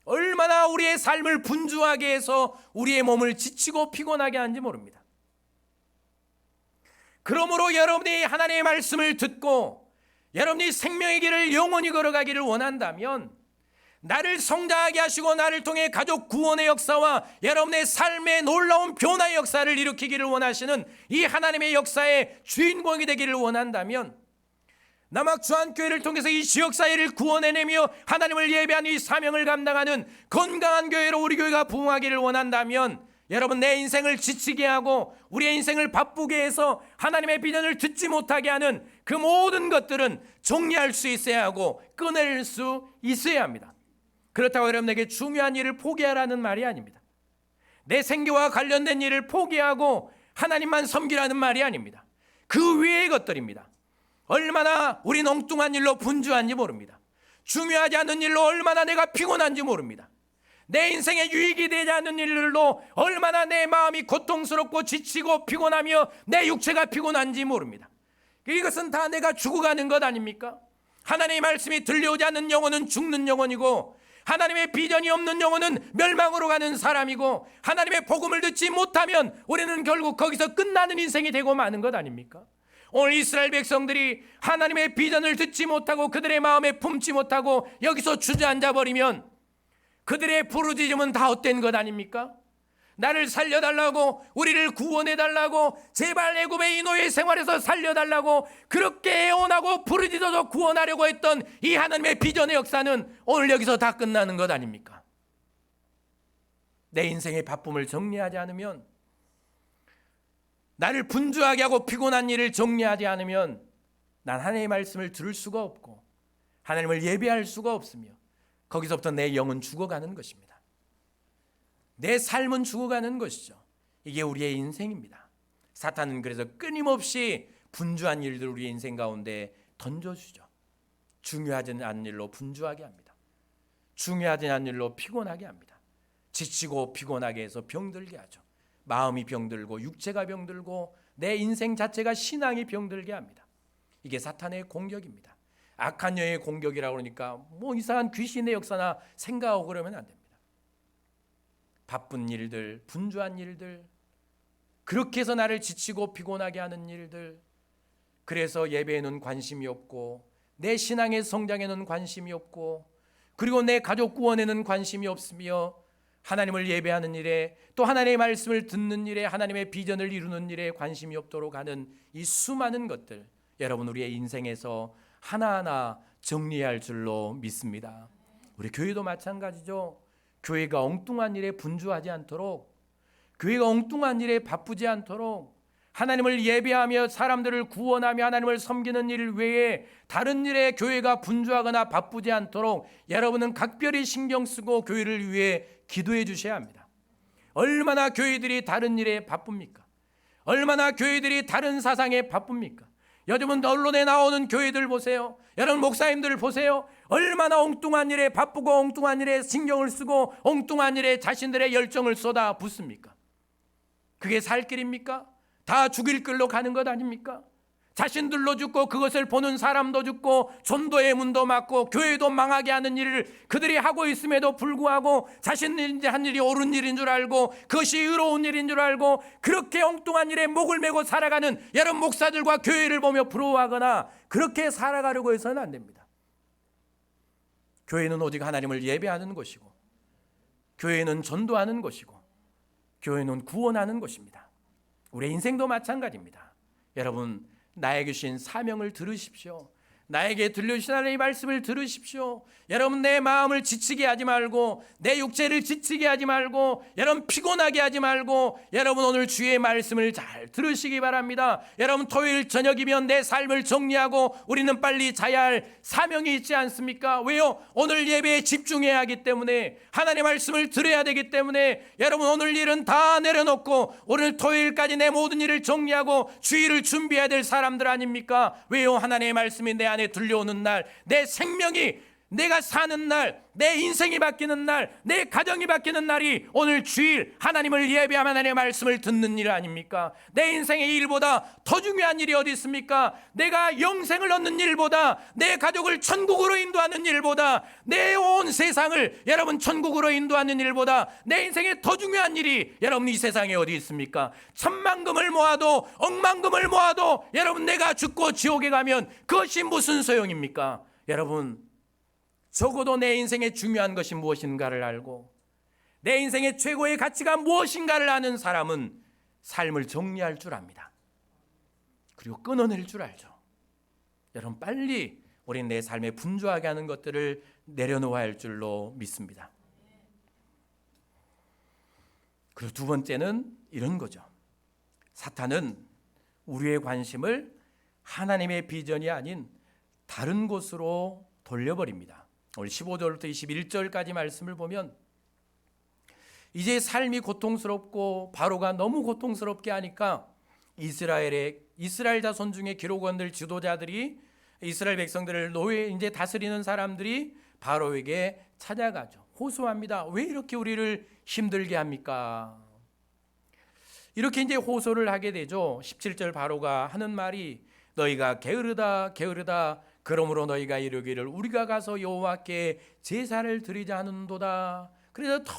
얼마나 우리의 삶을 분주하게 해서 우리의 몸을 지치고 피곤하게 하는지 모릅니다. 그러므로 여러분이 하나님의 말씀을 듣고 여러분이 생명의 길을 영원히 걸어가기를 원한다면, 나를 성장하게 하시고 나를 통해 가족 구원의 역사와 여러분의 삶의 놀라운 변화의 역사를 일으키기를 원하시는 이 하나님의 역사의 주인공이 되기를 원한다면, 남학 주한교회를 통해서 이 지역사회를 구원해내며 하나님을 예배하는 이 사명을 감당하는 건강한 교회로 우리 교회가 부흥하기를 원한다면, 여러분, 내 인생을 지치게 하고 우리의 인생을 바쁘게 해서 하나님의 비전을 듣지 못하게 하는 그 모든 것들은 정리할 수 있어야 하고 끊을 수 있어야 합니다. 그렇다고 여러분에게 중요한 일을 포기하라는 말이 아닙니다. 내 생계와 관련된 일을 포기하고 하나님만 섬기라는 말이 아닙니다. 그 외의 것들입니다. 얼마나 우리 엉뚱한 일로 분주한지 모릅니다. 중요하지 않은 일로 얼마나 내가 피곤한지 모릅니다. 내 인생에 유익이 되지 않는 일들로 얼마나 내 마음이 고통스럽고 지치고 피곤하며 내 육체가 피곤한지 모릅니다. 이것은 다 내가 죽어가는 것 아닙니까? 하나님의 말씀이 들려오지 않는 영혼은 죽는 영혼이고, 하나님의 비전이 없는 영혼은 멸망으로 가는 사람이고, 하나님의 복음을 듣지 못하면 우리는 결국 거기서 끝나는 인생이 되고 마는 것 아닙니까? 오늘 이스라엘 백성들이 하나님의 비전을 듣지 못하고 그들의 마음에 품지 못하고 여기서 주저앉아 버리면 그들의 부르짖음은 다 헛된 것 아닙니까? 나를 살려달라고, 우리를 구원해달라고, 제발 애굽의 이 노예 생활에서 살려달라고 그렇게 애원하고 부르짖어서 구원하려고 했던 이 하나님의 비전의 역사는 오늘 여기서 다 끝나는 것 아닙니까? 내 인생의 바쁨을 정리하지 않으면, 나를 분주하게 하고 피곤한 일을 정리하지 않으면 난 하나님의 말씀을 들을 수가 없고 하나님을 예배할 수가 없으며, 거기서부터 내 영은 죽어가는 것입니다. 내 삶은 죽어가는 것이죠. 이게 우리의 인생입니다. 사탄은 그래서 끊임없이 분주한 일들 우리의 인생 가운데 던져주죠. 중요하지 않은 일로 분주하게 합니다. 중요하지 않은 일로 피곤하게 합니다. 지치고 피곤하게 해서 병들게 하죠. 마음이 병들고 육체가 병들고 내 인생 자체가 신앙이 병들게 합니다. 이게 사탄의 공격입니다. 악한 영의 공격이라고 그러니까 뭐 이상한 귀신의 역사나 생각하고 그러면 안 됩니다. 바쁜 일들, 분주한 일들, 그렇게 해서 나를 지치고 피곤하게 하는 일들, 그래서 예배에는 관심이 없고 내 신앙의 성장에는 관심이 없고 그리고 내 가족 구원에는 관심이 없으며 하나님을 예배하는 일에 또 하나님의 말씀을 듣는 일에 하나님의 비전을 이루는 일에 관심이 없도록 하는 이 수많은 것들, 여러분 우리의 인생에서 하나하나 정리해야 할 줄로 믿습니다. 우리 교회도 마찬가지죠. 교회가 엉뚱한 일에 분주하지 않도록, 교회가 엉뚱한 일에 바쁘지 않도록, 하나님을 예배하며 사람들을 구원하며 하나님을 섬기는 일 외에 다른 일에 교회가 분주하거나 바쁘지 않도록 여러분은 각별히 신경 쓰고 교회를 위해 기도해 주셔야 합니다. 얼마나 교회들이 다른 일에 바쁩니까? 얼마나 교회들이 다른 사상에 바쁩니까? 요즘은 언론에 나오는 교회들 보세요. 여러분 목사님들 보세요. 얼마나 엉뚱한 일에 바쁘고 엉뚱한 일에 신경을 쓰고 엉뚱한 일에 자신들의 열정을 쏟아 붓습니까? 그게 살 길입니까? 다 죽일 길로 가는 것 아닙니까? 자신들도 죽고 그것을 보는 사람도 죽고 전도의 문도 막고 교회도 망하게 하는 일을 그들이 하고 있음에도 불구하고 자신들이 한 일이 옳은 일인 줄 알고 그것이 의로운 일인 줄 알고 그렇게 엉뚱한 일에 목을 메고 살아가는 여러분 목사들과 교회를 보며 부러워하거나 그렇게 살아가려고 해서는 안 됩니다. 교회는 오직 하나님을 예배하는 곳이고 교회는 전도하는 곳이고 교회는 구원하는 곳입니다. 우리의 인생도 마찬가지입니다. 여러분 나에게 주신 사명을 들으십시오. 나에게 들려주신 하나님의 말씀을 들으십시오. 여러분 내 마음을 지치게 하지 말고 내 육체를 지치게 하지 말고 여러분 피곤하게 하지 말고 여러분 오늘 주의 말씀을 잘 들으시기 바랍니다. 여러분 토요일 저녁이면 내 삶을 정리하고 우리는 빨리 자야 할 사명이 있지 않습니까? 왜요? 오늘 예배에 집중해야 하기 때문에 하나님의 말씀을 들어야 되기 때문에 여러분 오늘 일은 다 내려놓고 오늘 토요일까지 내 모든 일을 정리하고 주일을 준비해야 될 사람들 아닙니까? 왜요? 하나님의 말씀이 내 안에 들려오는 날, 내 생명이 내가 사는 날, 내 인생이 바뀌는 날, 내 가정이 바뀌는 날이 오늘 주일 하나님을 예배하며 하나님의 말씀을 듣는 일 아닙니까? 내 인생의 일보다 더 중요한 일이 어디 있습니까? 내가 영생을 얻는 일보다 내 가족을 천국으로 인도하는 일보다 내 온 세상을 여러분 천국으로 인도하는 일보다 내 인생에 더 중요한 일이 여러분 이 세상에 어디 있습니까? 천만금을 모아도 억만금을 모아도 여러분 내가 죽고 지옥에 가면 그것이 무슨 소용입니까? 여러분 적어도 내 인생의 중요한 것이 무엇인가를 알고 내 인생의 최고의 가치가 무엇인가를 아는 사람은 삶을 정리할 줄 압니다. 그리고 끊어낼 줄 알죠. 여러분 빨리 우리는 내 삶에 분주하게 하는 것들을 내려놓아야 할 줄로 믿습니다. 그리고 두 번째는 이런 거죠. 사탄은 우리의 관심을 하나님의 비전이 아닌 다른 곳으로 돌려버립니다. 오늘 15절부터 21절까지 말씀을 보면 이제 삶이 고통스럽고 바로가 너무 고통스럽게 하니까 이스라엘 자손 중에 기록원들 지도자들이 이스라엘 백성들을 이제 다스리는 사람들이 바로에게 찾아가죠. 호소합니다. 왜 이렇게 우리를 힘들게 합니까? 이렇게 이제 호소를 하게 되죠. 17절 바로가 하는 말이 너희가 게으르다 게으르다 그러므로 너희가 이르기를 우리가 가서 여호와께 제사를 드리자 하는도다. 그래서 더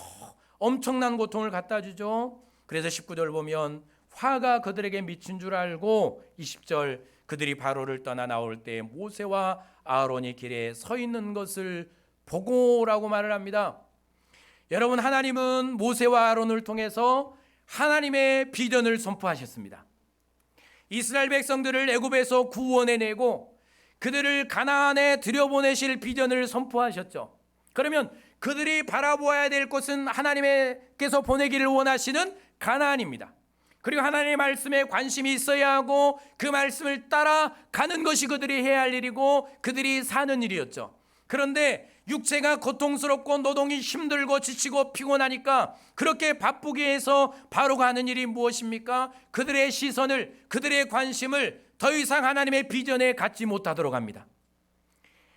엄청난 고통을 갖다 주죠. 그래서 19절 보면 화가 그들에게 미친 줄 알고 20절 그들이 바로를 떠나 나올 때 모세와 아론이 길에 서 있는 것을 보고라고 말을 합니다. 여러분 하나님은 모세와 아론을 통해서 하나님의 비전을 선포하셨습니다. 이스라엘 백성들을 애굽에서 구원해내고 그들을 가나안에 들여보내실 비전을 선포하셨죠. 그러면 그들이 바라보아야 될 곳은 하나님께서 보내기를 원하시는 가나안입니다. 그리고 하나님의 말씀에 관심이 있어야 하고 그 말씀을 따라 가는 것이 그들이 해야 할 일이고 그들이 사는 일이었죠. 그런데 육체가 고통스럽고 노동이 힘들고 지치고 피곤하니까 그렇게 바쁘게 해서 바로 가는 일이 무엇입니까? 그들의 시선을, 그들의 관심을 더 이상 하나님의 비전에 갖지 못하도록 합니다.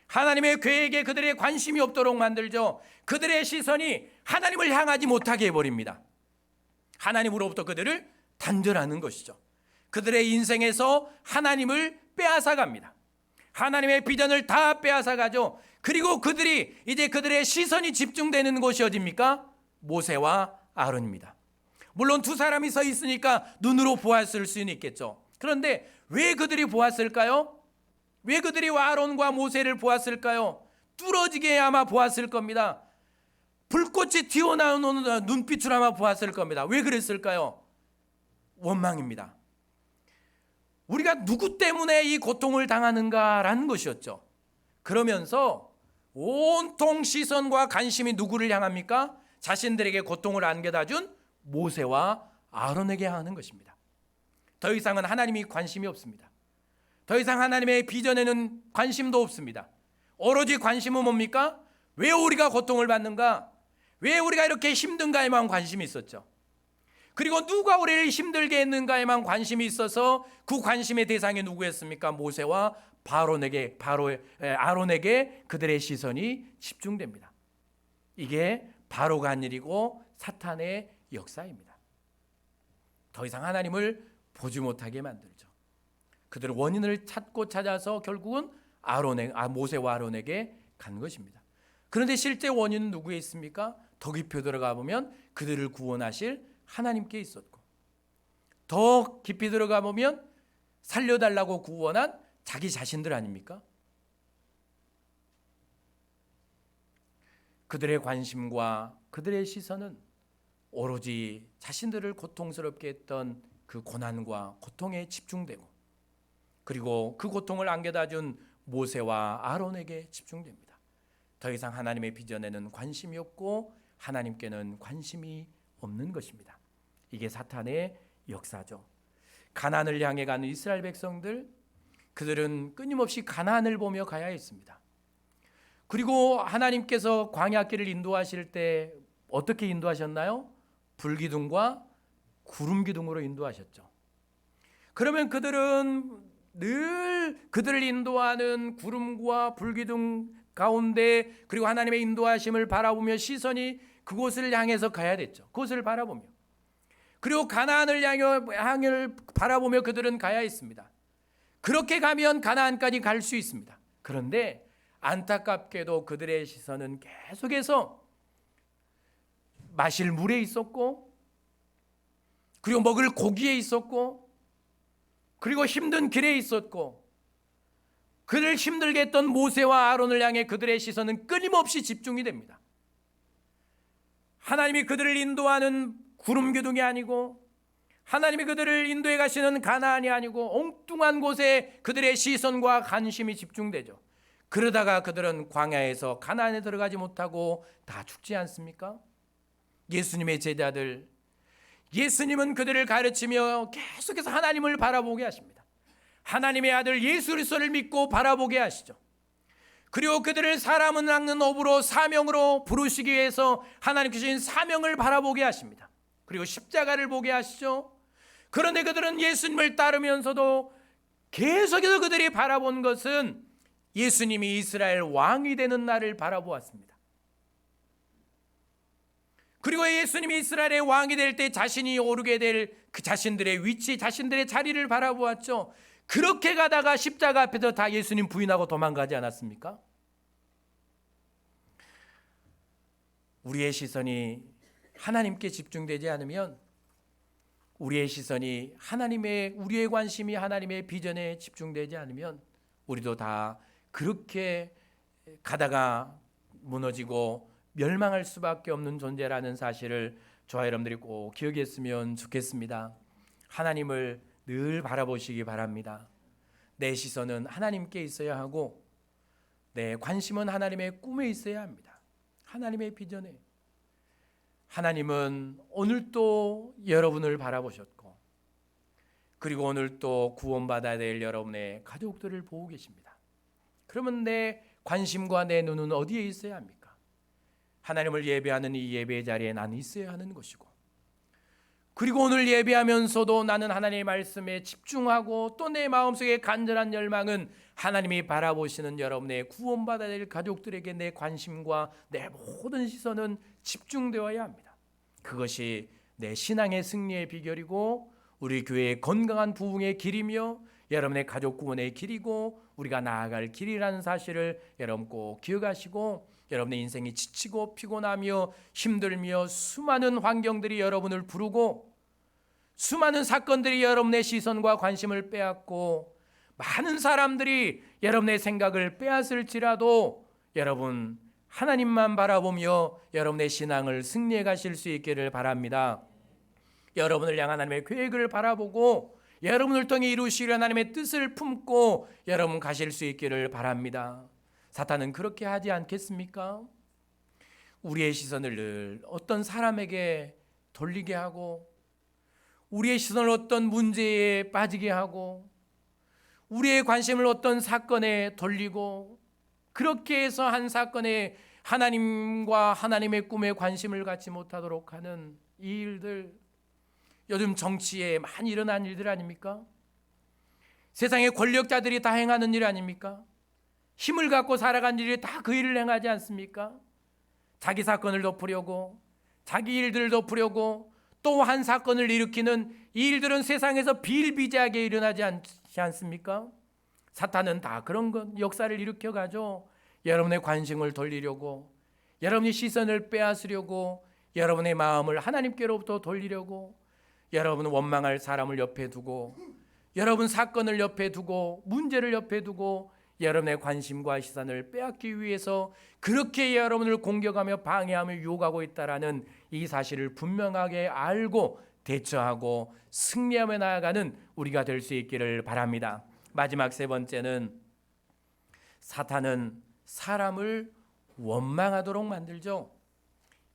하나님의 계획에 그들의 관심이 없도록 만들죠. 그들의 시선이 하나님을 향하지 못하게 해버립니다. 하나님으로부터 그들을 단절하는 것이죠. 그들의 인생에서 하나님을 빼앗아갑니다. 하나님의 비전을 다 빼앗아가죠. 그리고 그들이 이제 그들의 시선이 집중되는 곳이 어디입니까? 모세와 아론입니다. 물론 두 사람이 서 있으니까 눈으로 보았을 수는 있겠죠. 그런데 왜 그들이 보았을까요? 왜 그들이 아론과 모세를 보았을까요? 뚫어지게 아마 보았을 겁니다. 불꽃이 튀어나오는 눈빛으로 아마 보았을 겁니다. 왜 그랬을까요? 원망입니다. 우리가 누구 때문에 이 고통을 당하는가라는 것이었죠. 그러면서 온통 시선과 관심이 누구를 향합니까? 자신들에게 고통을 안겨다 준 모세와 아론에게 하는 것입니다. 더 이상은 하나님이 관심이 없습니다. 더 이상 하나님의 비전에는 관심도 없습니다. 오로지 관심은 뭡니까? 왜 우리가 고통을 받는가? 왜 우리가 이렇게 힘든가에만 관심이 있었죠. 그리고 누가 우리를 힘들게 했는가에만 관심이 있어서 그 관심의 대상이 누구였습니까? 모세와 아론에게 그들의 시선이 집중됩니다. 이게 바로가 한 일이고 사탄의 역사입니다. 더 이상 하나님을 보지 못하게 만들죠. 그들은 원인을 찾고 찾아서 결국은 모세와 아론에게 간 것입니다. 그런데 실제 원인은 누구에 있습니까? 더 깊이 들어가 보면 그들을 구원하실 하나님께 있었고, 더 깊이 들어가 보면 살려달라고 구원한 자기 자신들 아닙니까? 그들의 관심과 그들의 시선은 오로지 자신들을 고통스럽게 했던 그 고난과 고통에 집중되고, 그리고 그 고통을 안겨다 준 모세와 아론에게 집중됩니다. 더 이상 하나님의 비전에는 관심이 없고 하나님께는 관심이 없는 것입니다. 이게 사탄의 역사죠. 가나안을 향해 가는 이스라엘 백성들, 그들은 끊임없이 가나안을 보며 가야 했습니다. 그리고 하나님께서 광야길을 인도하실 때 어떻게 인도하셨나요? 불기둥과 구름기둥으로 인도하셨죠. 그러면 그들은 늘 그들을 인도하는 구름과 불기둥 가운데, 그리고 하나님의 인도하심을 바라보며 시선이 그곳을 향해서 가야 됐죠. 그곳을 바라보며, 그리고 가나안을 향을 바라보며 그들은 가야 했습니다. 그렇게 가면 가나안까지 갈 수 있습니다. 그런데 안타깝게도 그들의 시선은 계속해서 마실 물에 있었고, 그리고 먹을 고기에 있었고, 그리고 힘든 길에 있었고, 그를 힘들게 했던 모세와 아론을 향해 그들의 시선은 끊임없이 집중이 됩니다. 하나님이 그들을 인도하는 구름기둥이 아니고, 하나님이 그들을 인도해 가시는 가나안이 아니고, 엉뚱한 곳에 그들의 시선과 관심이 집중되죠. 그러다가 그들은 광야에서 가나안에 들어가지 못하고 다 죽지 않습니까? 예수님의 제자들, 예수님은 그들을 가르치며 계속해서 하나님을 바라보게 하십니다. 하나님의 아들 예수 그리스도를 믿고 바라보게 하시죠. 그리고 그들을 사람은 낚는 업으로 사명으로 부르시기 위해서 하나님께 주신 사명을 바라보게 하십니다. 그리고 십자가를 보게 하시죠. 그런데 그들은 예수님을 따르면서도 계속해서 그들이 바라본 것은 예수님이 이스라엘 왕이 되는 날을 바라보았습니다. 그리고 예수님이 이스라엘의 왕이 될 때 자신이 오르게 될 그 자신들의 위치, 자신들의 자리를 바라보았죠. 그렇게 가다가 십자가 앞에서 다 예수님 부인하고 도망가지 않았습니까? 우리의 시선이 하나님께 집중되지 않으면, 우리의 시선이 우리의 관심이 하나님의 비전에 집중되지 않으면 우리도 다 그렇게 가다가 무너지고 멸망할 수밖에 없는 존재라는 사실을 저와 여러분들이 꼭 기억했으면 좋겠습니다. 하나님을 늘 바라보시기 바랍니다. 내 시선은 하나님께 있어야 하고, 내 관심은 하나님의 꿈에 있어야 합니다. 하나님의 비전에. 하나님은 오늘 또 여러분을 바라보셨고, 그리고 오늘 또 구원받아야 될 여러분의 가족들을 보고 계십니다. 그러면 내 관심과 내 눈은 어디에 있어야 합니까? 하나님을 예배하는 이 예배 자리에 나는 있어야 하는 것이고, 그리고 오늘 예배하면서도 나는 하나님의 말씀에 집중하고, 또 내 마음속에 간절한 열망은 하나님이 바라보시는 여러분의 구원받아야 될 가족들에게 내 관심과 내 모든 시선은 집중되어야 합니다. 그것이 내 신앙의 승리의 비결이고, 우리 교회의 건강한 부흥의 길이며 여러분의 가족 구원의 길이고 우리가 나아갈 길이라는 사실을 여러분 꼭 기억하시고, 여러분의 인생이 지치고 피곤하며 힘들며 수많은 환경들이 여러분을 부르고 수많은 사건들이 여러분의 시선과 관심을 빼앗고 많은 사람들이 여러분의 생각을 빼앗을지라도 여러분 하나님만 바라보며 여러분의 신앙을 승리해 가실 수 있기를 바랍니다. 여러분을 향한 하나님의 계획을 바라보고 여러분을 통해 이루시려 하나님의 뜻을 품고 여러분 가실 수 있기를 바랍니다. 사탄은 그렇게 하지 않겠습니까? 우리의 시선을 늘 어떤 사람에게 돌리게 하고 우리의 시선을 어떤 문제에 빠지게 하고 우리의 관심을 어떤 사건에 돌리고 그렇게 해서 한 사건에 하나님과 하나님의 꿈에 관심을 갖지 못하도록 하는 이 일들, 요즘 정치에 많이 일어난 일들 아닙니까? 세상의 권력자들이 다 행하는 일 아닙니까? 힘을 갖고 살아간 일이 다 그 일을 행하지 않습니까? 자기 사건을 덮으려고 자기 일들을 덮으려고 또 한 사건을 일으키는 이 일들은 세상에서 비일비재하게 일어나지 않지 않습니까? 사탄은 다 그런 것 역사를 일으켜가지고 여러분의 관심을 돌리려고 여러분의 시선을 빼앗으려고 여러분의 마음을 하나님께로부터 돌리려고 여러분 원망할 사람을 옆에 두고 여러분 사건을 옆에 두고 문제를 옆에 두고 여러분의 관심과 시선을 빼앗기 위해서 그렇게 여러분을 공격하며 방해하며 유혹하고 있다라는 이 사실을 분명하게 알고 대처하고 승리하며 나아가는 우리가 될 수 있기를 바랍니다. 마지막 세 번째는 사탄은 사람을 원망하도록 만들죠.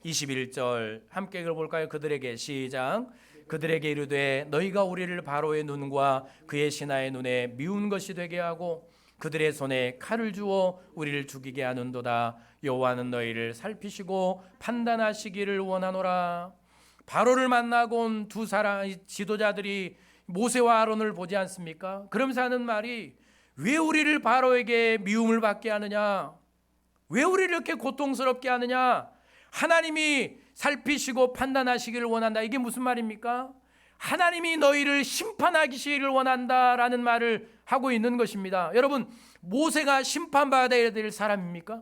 21절 함께 읽어볼까요? 그들에게 시작. 그들에게 이르되 너희가 우리를 바로의 눈과 그의 신하의 눈에 미운 것이 되게 하고 그들의 손에 칼을 주어 우리를 죽이게 하는도다. 여호와는 너희를 살피시고 판단하시기를 원하노라. 바로를 만나고 온 두 사람 지도자들이 모세와 아론을 보지 않습니까? 그러면서 하는 말이 왜 우리를 바로에게 미움을 받게 하느냐? 왜 우리를 이렇게 고통스럽게 하느냐? 하나님이 살피시고 판단하시기를 원한다. 이게 무슨 말입니까? 하나님이 너희를 심판하시기를 원한다라는 말을 하고 있는 것입니다. 여러분, 모세가 심판받아야 될 사람입니까?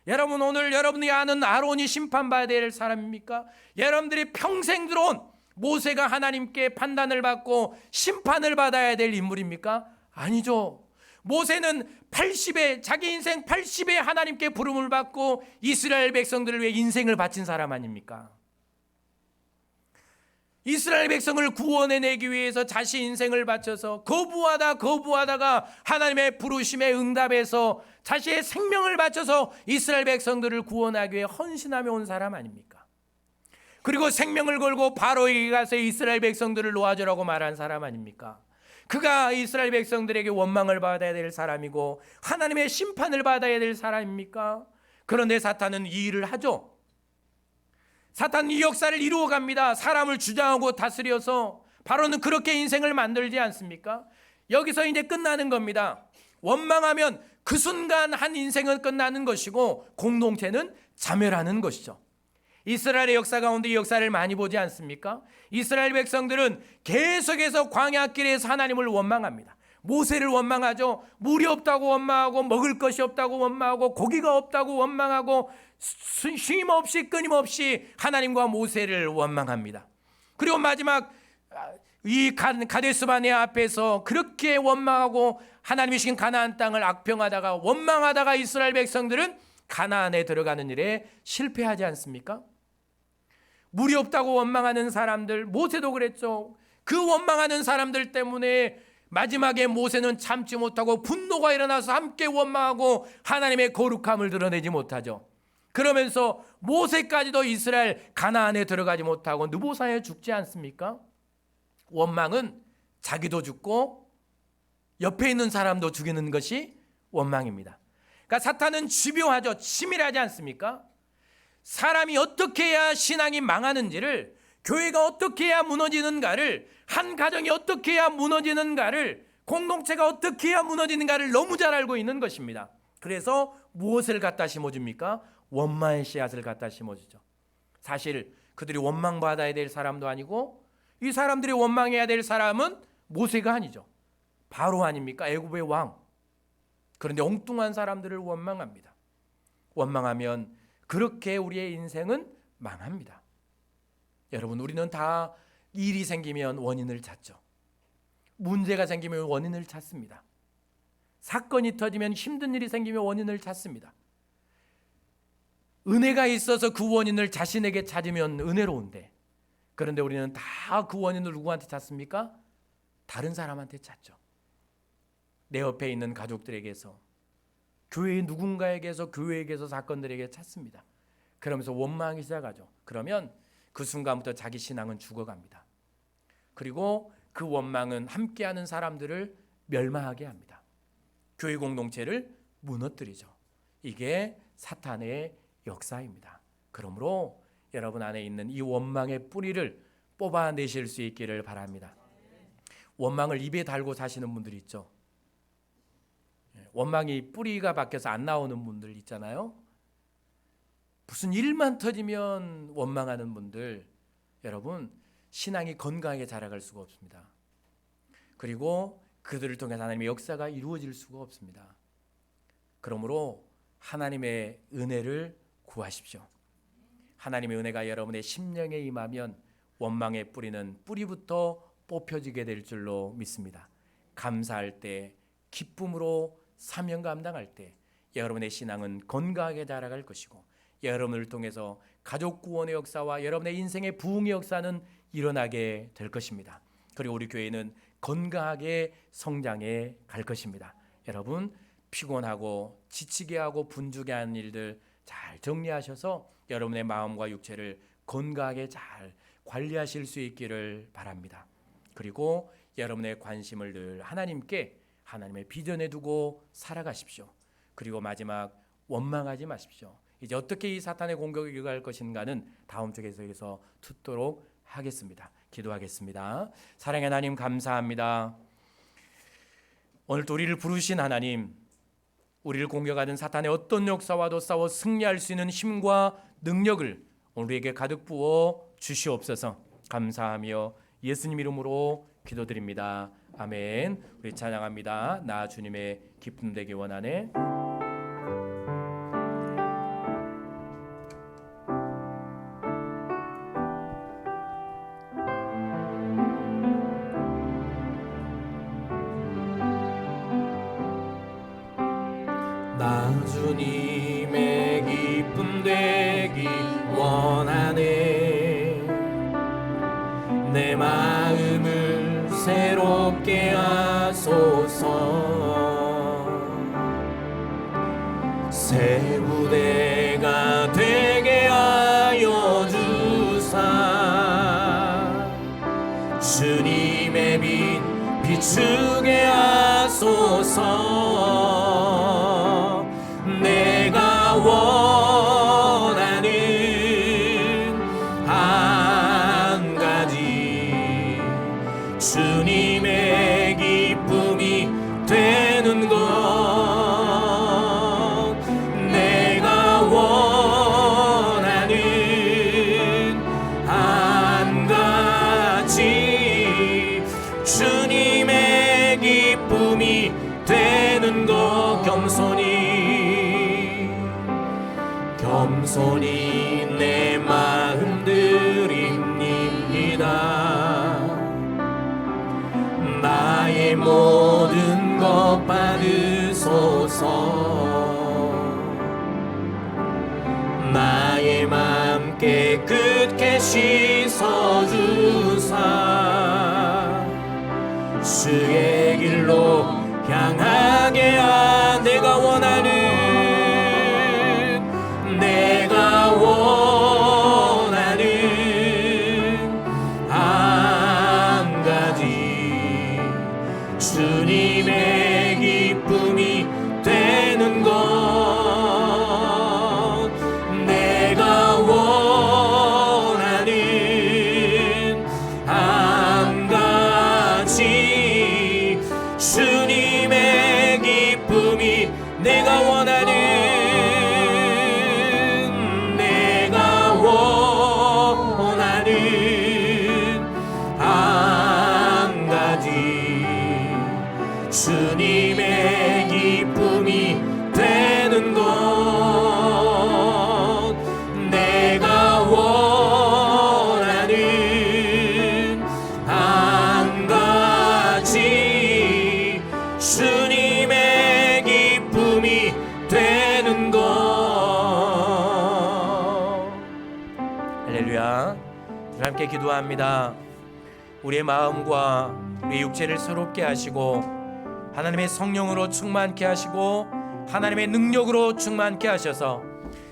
여러분, 오늘 여러분이 아는 아론이 심판받아야 될 사람입니까? 여러분들이 평생 들어온 모세가 하나님께 판단을 받고 심판을 받아야 될 인물입니까? 아니죠. 모세는 80에 자기 인생 80에 하나님께 부름을 받고 이스라엘 백성들을 위해 인생을 바친 사람 아닙니까? 이스라엘 백성을 구원해내기 위해서 자신 인생을 바쳐서 거부하다가 하나님의 부르심에 응답해서 자신의 생명을 바쳐서 이스라엘 백성들을 구원하기 위해 헌신하며 온 사람 아닙니까? 그리고 생명을 걸고 바로에게 가서 이스라엘 백성들을 놓아주라고 말한 사람 아닙니까? 그가 이스라엘 백성들에게 원망을 받아야 될 사람이고 하나님의 심판을 받아야 될 사람입니까? 그런데 사탄은 이 일을 하죠. 사탄은 이 역사를 이루어갑니다. 사람을 주장하고 다스려서 바로는 그렇게 인생을 만들지 않습니까? 여기서 이제 끝나는 겁니다. 원망하면 그 순간 한 인생은 끝나는 것이고 공동체는 자멸하는 것이죠. 이스라엘의 역사 가운데 이 역사를 많이 보지 않습니까? 이스라엘 백성들은 계속해서 광야길에서 하나님을 원망합니다. 모세를 원망하죠. 물이 없다고 원망하고 먹을 것이 없다고 원망하고 고기가 없다고 원망하고 쉼없이 끊임없이 하나님과 모세를 원망합니다. 그리고 마지막 이 가데스바네 앞에서 그렇게 원망하고 하나님이 주신 가나안 땅을 악평하다가 원망하다가 이스라엘 백성들은 가나안에 들어가는 일에 실패하지 않습니까? 물이 없다고 원망하는 사람들, 모세도 그랬죠. 그 원망하는 사람들 때문에 마지막에 모세는 참지 못하고 분노가 일어나서 함께 원망하고 하나님의 거룩함을 드러내지 못하죠. 그러면서 모세까지도 이스라엘 가나안에 들어가지 못하고 느보산에 죽지 않습니까? 원망은 자기도 죽고 옆에 있는 사람도 죽이는 것이 원망입니다. 그러니까 사탄은 집요하죠. 치밀하지 않습니까? 사람이 어떻게 해야 신앙이 망하는지를, 교회가 어떻게 해야 무너지는가를, 한 가정이 어떻게 해야 무너지는가를, 공동체가 어떻게 해야 무너지는가를 너무 잘 알고 있는 것입니다. 그래서 무엇을 갖다 심어줍니까? 원망의 씨앗을 갖다 심어주죠. 사실 그들이 원망받아야 될 사람도 아니고 이 사람들이 원망해야 될 사람은 모세가 아니죠. 바로 아닙니까? 애굽의 왕. 그런데 엉뚱한 사람들을 원망합니다. 원망하면 그렇게 우리의 인생은 망합니다. 여러분, 우리는 다 일이 생기면 원인을 찾죠. 문제가 생기면 원인을 찾습니다. 사건이 터지면, 힘든 일이 생기면 원인을 찾습니다. 은혜가 있어서 그 원인을 자신에게 찾으면 은혜로운데, 그런데 우리는 다 그 원인을 누구한테 찾습니까? 다른 사람한테 찾죠. 내 옆에 있는 가족들에게서, 교회의 누군가에게서, 교회에게서, 사건들에게 찾습니다. 그러면서 원망하기 시작하죠. 그러면 그 순간부터 자기 신앙은 죽어갑니다. 그리고 그 원망은 함께하는 사람들을 멸망하게 합니다. 교회 공동체를 무너뜨리죠. 이게 사탄의 역사입니다. 그러므로 여러분 안에 있는 이 원망의 뿌리를 뽑아내실 수 있기를 바랍니다. 원망을 입에 달고 사시는 분들이 있죠. 원망이 뿌리가 박혀서 안 나오는 분들 있잖아요. 무슨 일만 터지면 원망하는 분들, 여러분 신앙이 건강하게 자라갈 수가 없습니다. 그리고 그들을 통해서 하나님의 역사가 이루어질 수가 없습니다. 그러므로 하나님의 은혜를 구하십시오. 하나님의 은혜가 여러분의 심령에 임하면 원망의 뿌리는 뿌리부터 뽑혀지게 될 줄로 믿습니다. 감사할 때, 기쁨으로 사명 감당할 때 여러분의 신앙은 건강하게 자라갈 것이고, 여러분을 통해서 가족 구원의 역사와 여러분의 인생의 부흥의 역사는 일어나게 될 것입니다. 그리고 우리 교회는 건강하게 성장해 갈 것입니다. 여러분, 피곤하고 지치게 하고 분주게 하는 일들 잘 정리하셔서 여러분의 마음과 육체를 건강하게 잘 관리하실 수 있기를 바랍니다. 그리고 여러분의 관심을 늘 하나님께, 하나님의 비전에 두고 살아가십시오. 그리고 마지막, 원망하지 마십시오. 이제 어떻게 이 사탄의 공격을 이겨갈 것인가는 다음 주 계속해서 듣도록 하겠습니다. 기도하겠습니다. 사랑의 하나님, 감사합니다. 오늘도 우리를 부르신 하나님, 우리를 공격하는 사탄의 어떤 역사와도 싸워 승리할 수 있는 힘과 능력을 우리에게 가득 부어 주시옵소서. 감사하며 예수님 이름으로 기도드립니다. 아멘. 우리 찬양합니다. 나 주님의 기쁨 되기 원하네. 나 주님의 기쁨 되기 원하네. 내 마음을 새롭게 하소서. 새 부대가 되게 하여 주사. 주님의 빛 비추게 하소서. 내가 원하는 한 가지, 주님의 기쁨이 되는 것. 내가 원하는 한 가지, 주님의 기쁨이 되는 것. 겸손히 내 마음 드립니다. 나의 모든 것 받으소서. 나의 마음 깨끗게 씻어주사. 주의 길로 향하게 하. 내가 원하는 한 가지, 주님의 기쁨이 되는 것. 내가 원하는 한 가지, 함께 기도합니다. 우리의 마음과 우리의 육체를 새롭게 하시고 하나님의 성령으로 충만케 하시고 하나님의 능력으로 충만케 하셔서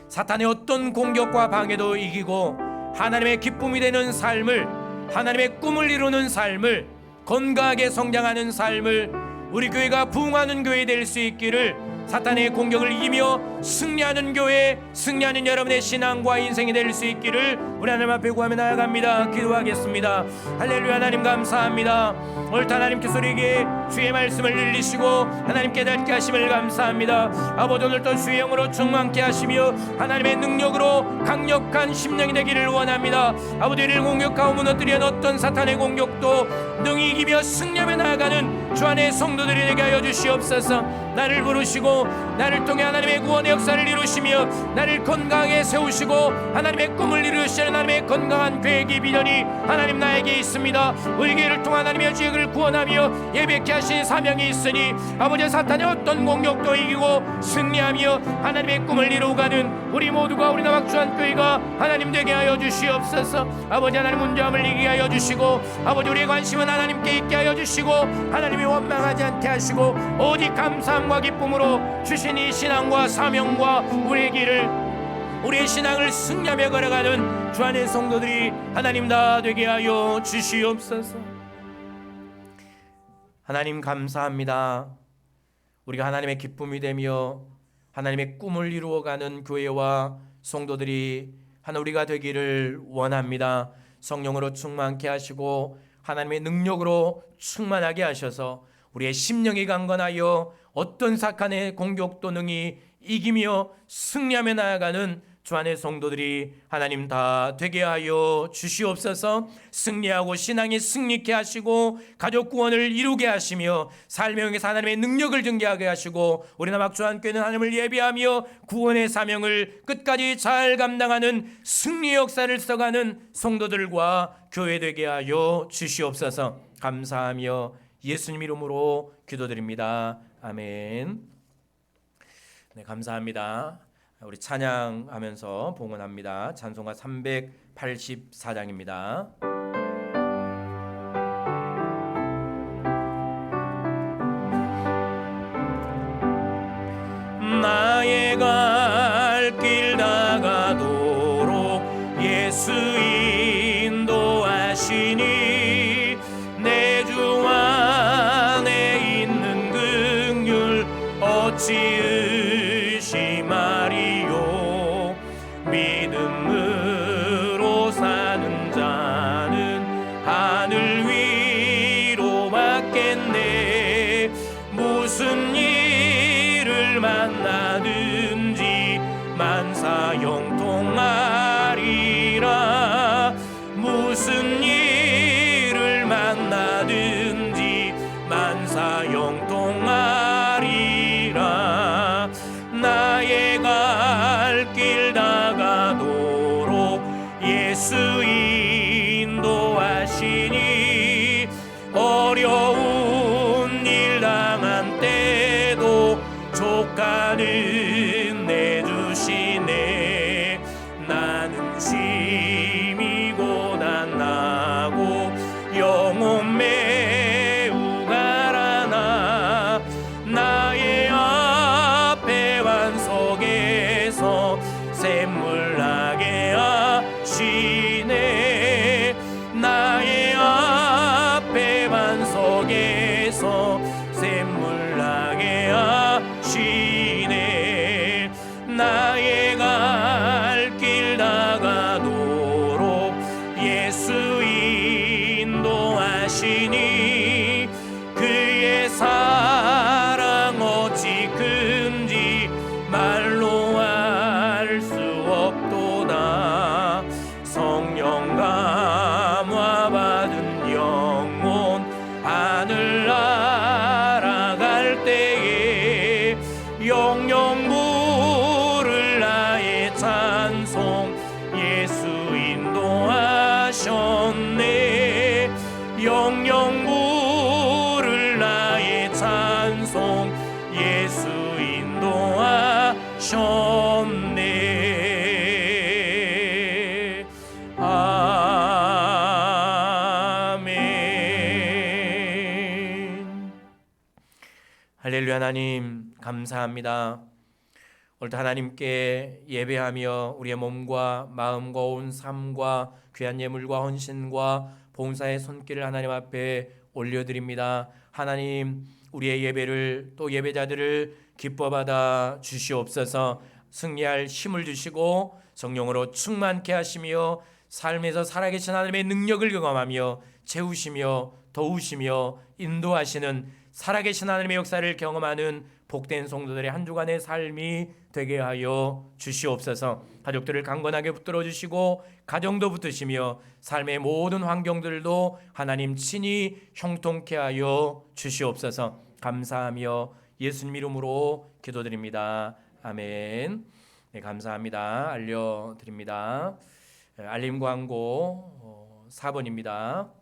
사탄의 어떤 공격과 방해도 이기고 하나님의 기쁨이 되는 삶을, 하나님의 꿈을 이루는 삶을, 건강하게 성장하는 삶을, 우리 교회가 부흥하는 교회 될 수 있기를, 사탄의 공격을 이기며 승리하는 교회, 승리하는 여러분의 신앙과 인생이 될 수 있기를 우리 하나님 앞에 구하며 나아갑니다. 기도하겠습니다. 할렐루야. 하나님 감사합니다. 옳다 하나님께서 우리에게 주의 말씀을 들리시고 하나님 깨닫게 하심을 감사합니다. 아버지, 오늘도 주의 영으로 충만케 하시며 하나님의 능력으로 강력한 심령이 되기를 원합니다. 아버지를 공격하고 무너뜨리는 어떤 사탄의 공격도 능히 이기며 승리하며 나아가는 주 안의 성도들이 되게 하여 주시옵소서. 나를 부르시고 나를 통해 하나님의 구원의 역사를 이루시며 나를 건강하게 세우시고 하나님의 꿈을 이루시는 하나님의 건강한 계획이 비전이 하나님 나에게 있습니다. 우리 교회를 통해 하나님의 지역을 구원하며 예배케 하신 사명이 있으니 아버지, 사탄의 어떤 공격도 이기고 승리하며 하나님의 꿈을 이루어가는 우리 모두가 우리 남학주한교회가 하나님 되게 하여 주시옵소서. 아버지, 하나님 문제함을 이기게 하여 주시고 아버지, 우리의 관심은 하나님께 있게 하여 주시고 하나님이 원망하지 않게 하시고 오직 감사함과 기쁨으로 주신 이 신앙과 사명과 우리의 길을, 우리의 신앙을 승리하며 걸어가는 주 안의 성도들이 하나님 다 되게 하여 주시옵소서. 하나님 감사합니다. 우리가 하나님의 기쁨이 되며 하나님의 꿈을 이루어가는 교회와 성도들이 하나 우리가 되기를 원합니다. 성령으로 충만케 하시고 하나님의 능력으로 충만하게 하셔서 우리의 심령이 강건하여 어떤 사탄의 공격도 능히 이기며 승리하며 나아가는 주 안의 성도들이 하나님 다 되게 하여 주시옵소서. 승리하고 신앙이 승리케 하시고 가족 구원을 이루게 하시며 삶의 영에서 하나님의 능력을 증개하게 하시고 우리 남학주한교회는 하나님을 예배하며 구원의 사명을 끝까지 잘 감당하는 승리의 역사를 써가는 성도들과 교회 되게 하여 주시옵소서. 감사하며 예수님 이름으로 기도드립니다. 아멘. 네, 감사합니다. 우리 찬양하면서 봉헌합니다. 찬송가 384장입니다. 나의 갈 길 다가도록 예수 인도하시니 내 주 안에 있는 긍휼 어찌 의심하리요. 믿음으로 사는 자는 하늘 위로 받겠네. 무슨 일을 만나든지 만사 형통하리라. 무슨 일을 만나든지 만사 형통하리라. 나의 갈 길 다가도록 예수 인도하시니 어려운 일 당한 때도 족가는 내주시네. 나는 심히 고단하고 영혼 매우 가라나 나의 앞에 반석에서 샘물 나게 하시네. 나의 앞에 반석에서 샘물 나게 하시네. 나의 갈 길 다가도록 예수 인도하시니 그의 사랑 어찌 큰지 말로 알 수 없도다. 성령 감화 받은 영혼 하늘 날아갈 때에 영영 부를 나의 찬송 예수 인도하셨네. 영영 부를 나의 찬송 예수 인도하셨네. 아멘. 할렐루야. 하나님 감사합니다. 오늘도 하나님께 예배하며 우리의 몸과 마음과 온 삶과 귀한 예물과 헌신과 봉사의 손길을 하나님 앞에 올려드립니다. 하나님, 우리의 예배를 또 예배자들을 기뻐받아 주시옵소서. 승리할 힘을 주시고 성령으로 충만케 하시며 삶에서 살아계신 하나님의 능력을 경험하며 채우시며 도우시며 인도하시는 살아계신 하나님의 역사를 경험하는 복된 성도들의 한 주간의 삶이 되게 하여 주시옵소서. 가족들을 강건하게 붙들어 주시고 가정도 붙드시며 삶의 모든 환경들도 하나님 친히 형통케 하여 주시옵소서. 감사하며 예수님 이름으로 기도드립니다. 아멘. 네, 감사합니다. 알려드립니다. 알림 광고 4번입니다.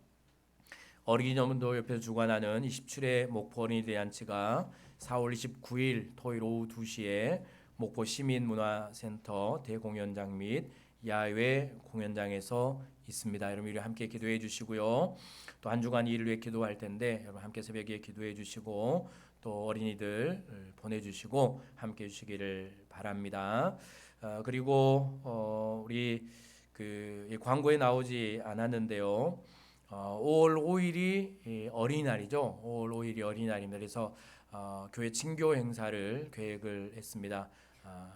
어린이점도 옆에서 주관하는 27회 목포 어린이 대잔치가 4월 29일 토요일 오후 2시에 목포 시민문화센터 대공연장 및 야외 공연장에서 있습니다. 여러분 함께 기도해 주시고요. 또 한 주간 이 일을 위해 기도할 텐데 여러분 함께 새벽에 기도해 주시고 또 어린이들 보내주시고 함께 해주시기를 바랍니다. 그리고 우리 이 광고에 나오지 않았는데요. 5월 5일이 어린이날이죠. 5월 5일이 어린이날입니다. 그래서 교회 친교 행사를 계획을 했습니다.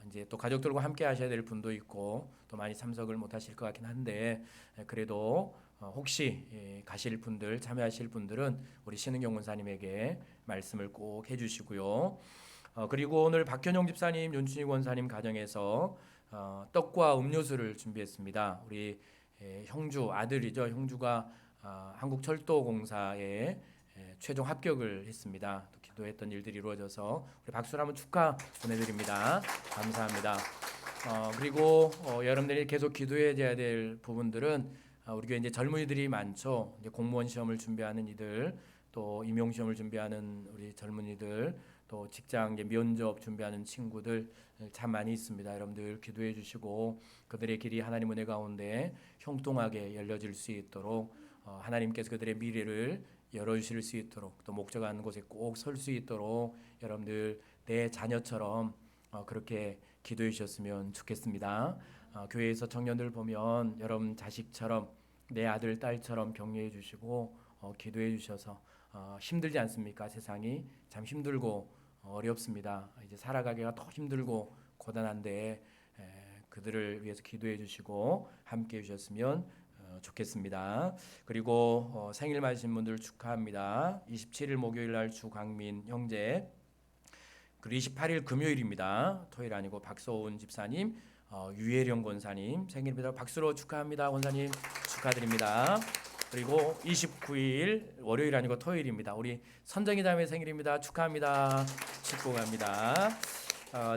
이제 또 가족들과 함께 하셔야 될 분도 있고 또 많이 참석을 못 하실 것 같긴 한데 그래도 혹시 가실 분들 참여하실 분들은 우리 신은경 권사님에게 말씀을 꼭 해주시고요. 그리고 오늘 박현용 집사님, 윤춘희 권사님 가정에서 떡과 음료수를 준비했습니다. 우리 형주 아들이죠. 형주가 한국철도공사에 최종 합격을 했습니다. 또 기도했던 일들이 이루어져서 우리 박수로 한번 축하 보내드립니다. 감사합니다. 그리고 여러분들이 계속 기도해야 될 부분들은 우리 교회 이제 젊은이들이 많죠. 이제 공무원 시험을 준비하는 이들, 또 임용 시험을 준비하는 우리 젊은이들, 또 직장 이제 면접 준비하는 친구들 참 많이 있습니다. 여러분들 기도해 주시고 그들의 길이 하나님 은혜 가운데 형통하게 열려질 수 있도록 하나님께서 그들의 미래를 열어주실 수 있도록 또 목적하는 곳에 꼭 설 수 있도록 여러분들 내 자녀처럼 그렇게 기도해 주셨으면 좋겠습니다. 교회에서 청년들 보면 여러분 자식처럼 내 아들 딸처럼 격려해 주시고 기도해 주셔서 힘들지 않습니까? 세상이 참 힘들고 어렵습니다. 이제 살아가기가 더 힘들고 고단한데 그들을 위해서 기도해 주시고 함께 해 주셨으면 좋겠습니다. 그리고 생일 맞으신 분들 축하합니다. 27일 목요일 날 주광민 형제, 그리고 28일 금요일입니다. 토요일 아니고 박서훈 집사님, 유혜령 권사님 생일입니다. 박수로 축하합니다. 권사님 축하드립니다. 그리고 29일 월요일 아니고 토요일입니다. 우리 선정이 자매 생일입니다. 축하합니다. 축복합니다.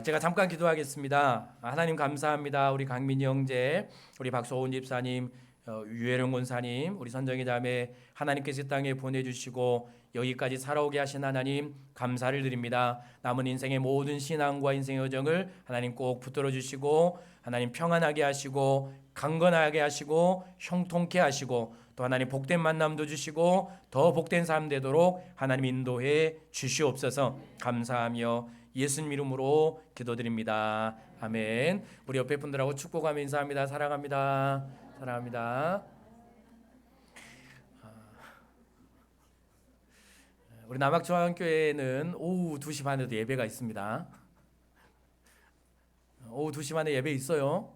제가 잠깐 기도하겠습니다. 하나님 감사합니다. 우리 강민이 형제, 우리 박소훈 집사님, 유혜령 권사님, 우리 선정이 자매 하나님께서 이 땅에 보내주시고 여기까지 살아오게 하신 하나님 감사를 드립니다. 남은 인생의 모든 신앙과 인생의 여정을 하나님 꼭 붙들어 주시고 하나님 평안하게 하시고 강건하게 하시고 형통케 하시고 또 하나님 복된 만남도 주시고 더 복된 삶 되도록 하나님 인도해 주시옵소서. 감사하며 예수님 이름으로 기도드립니다. 아멘. 우리 옆에 분들하고 축복하며 인사합니다. 사랑합니다. 사랑합니다. 우리 남학중앙교회는 오후 2시 반에도 예배가 있습니다. 오후 2시 반에 예배 있어요.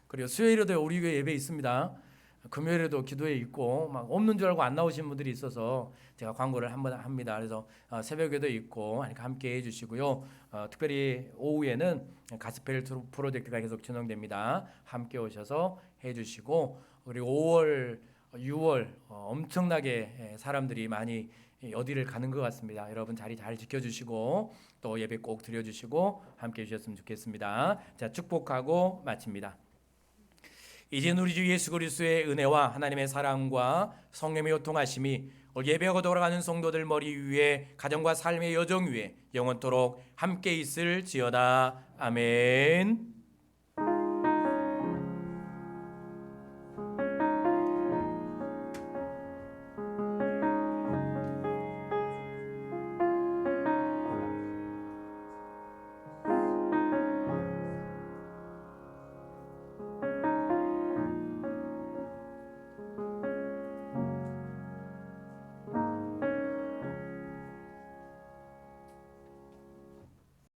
그리고 수요일에도 우리 교회 예배 있습니다. 금요일에도 기도회 있고 막 없는 줄 알고 안 나오신 분들이 있어서 제가 광고를 한번 합니다. 그래서 새벽에도 있고 함께 해주시고요. 특별히 오후에는 가스펠 프로젝트가 계속 진행됩니다. 함께 오셔서 해주시고 그리고 5월, 6월 엄청나게 사람들이 많이 어디를 가는 것 같습니다. 여러분 자리 잘 지켜주시고 또 예배 꼭 드려주시고 함께 해주셨으면 좋겠습니다. 자, 축복하고 마칩니다. 이제 우리 주 예수 그리스도의 은혜와 하나님의 사랑과 성령의 교통하심이 예배하고 돌아가는 성도들 머리 위에 가정과 삶의 여정 위에 영원토록 함께 있을지어다. 아멘.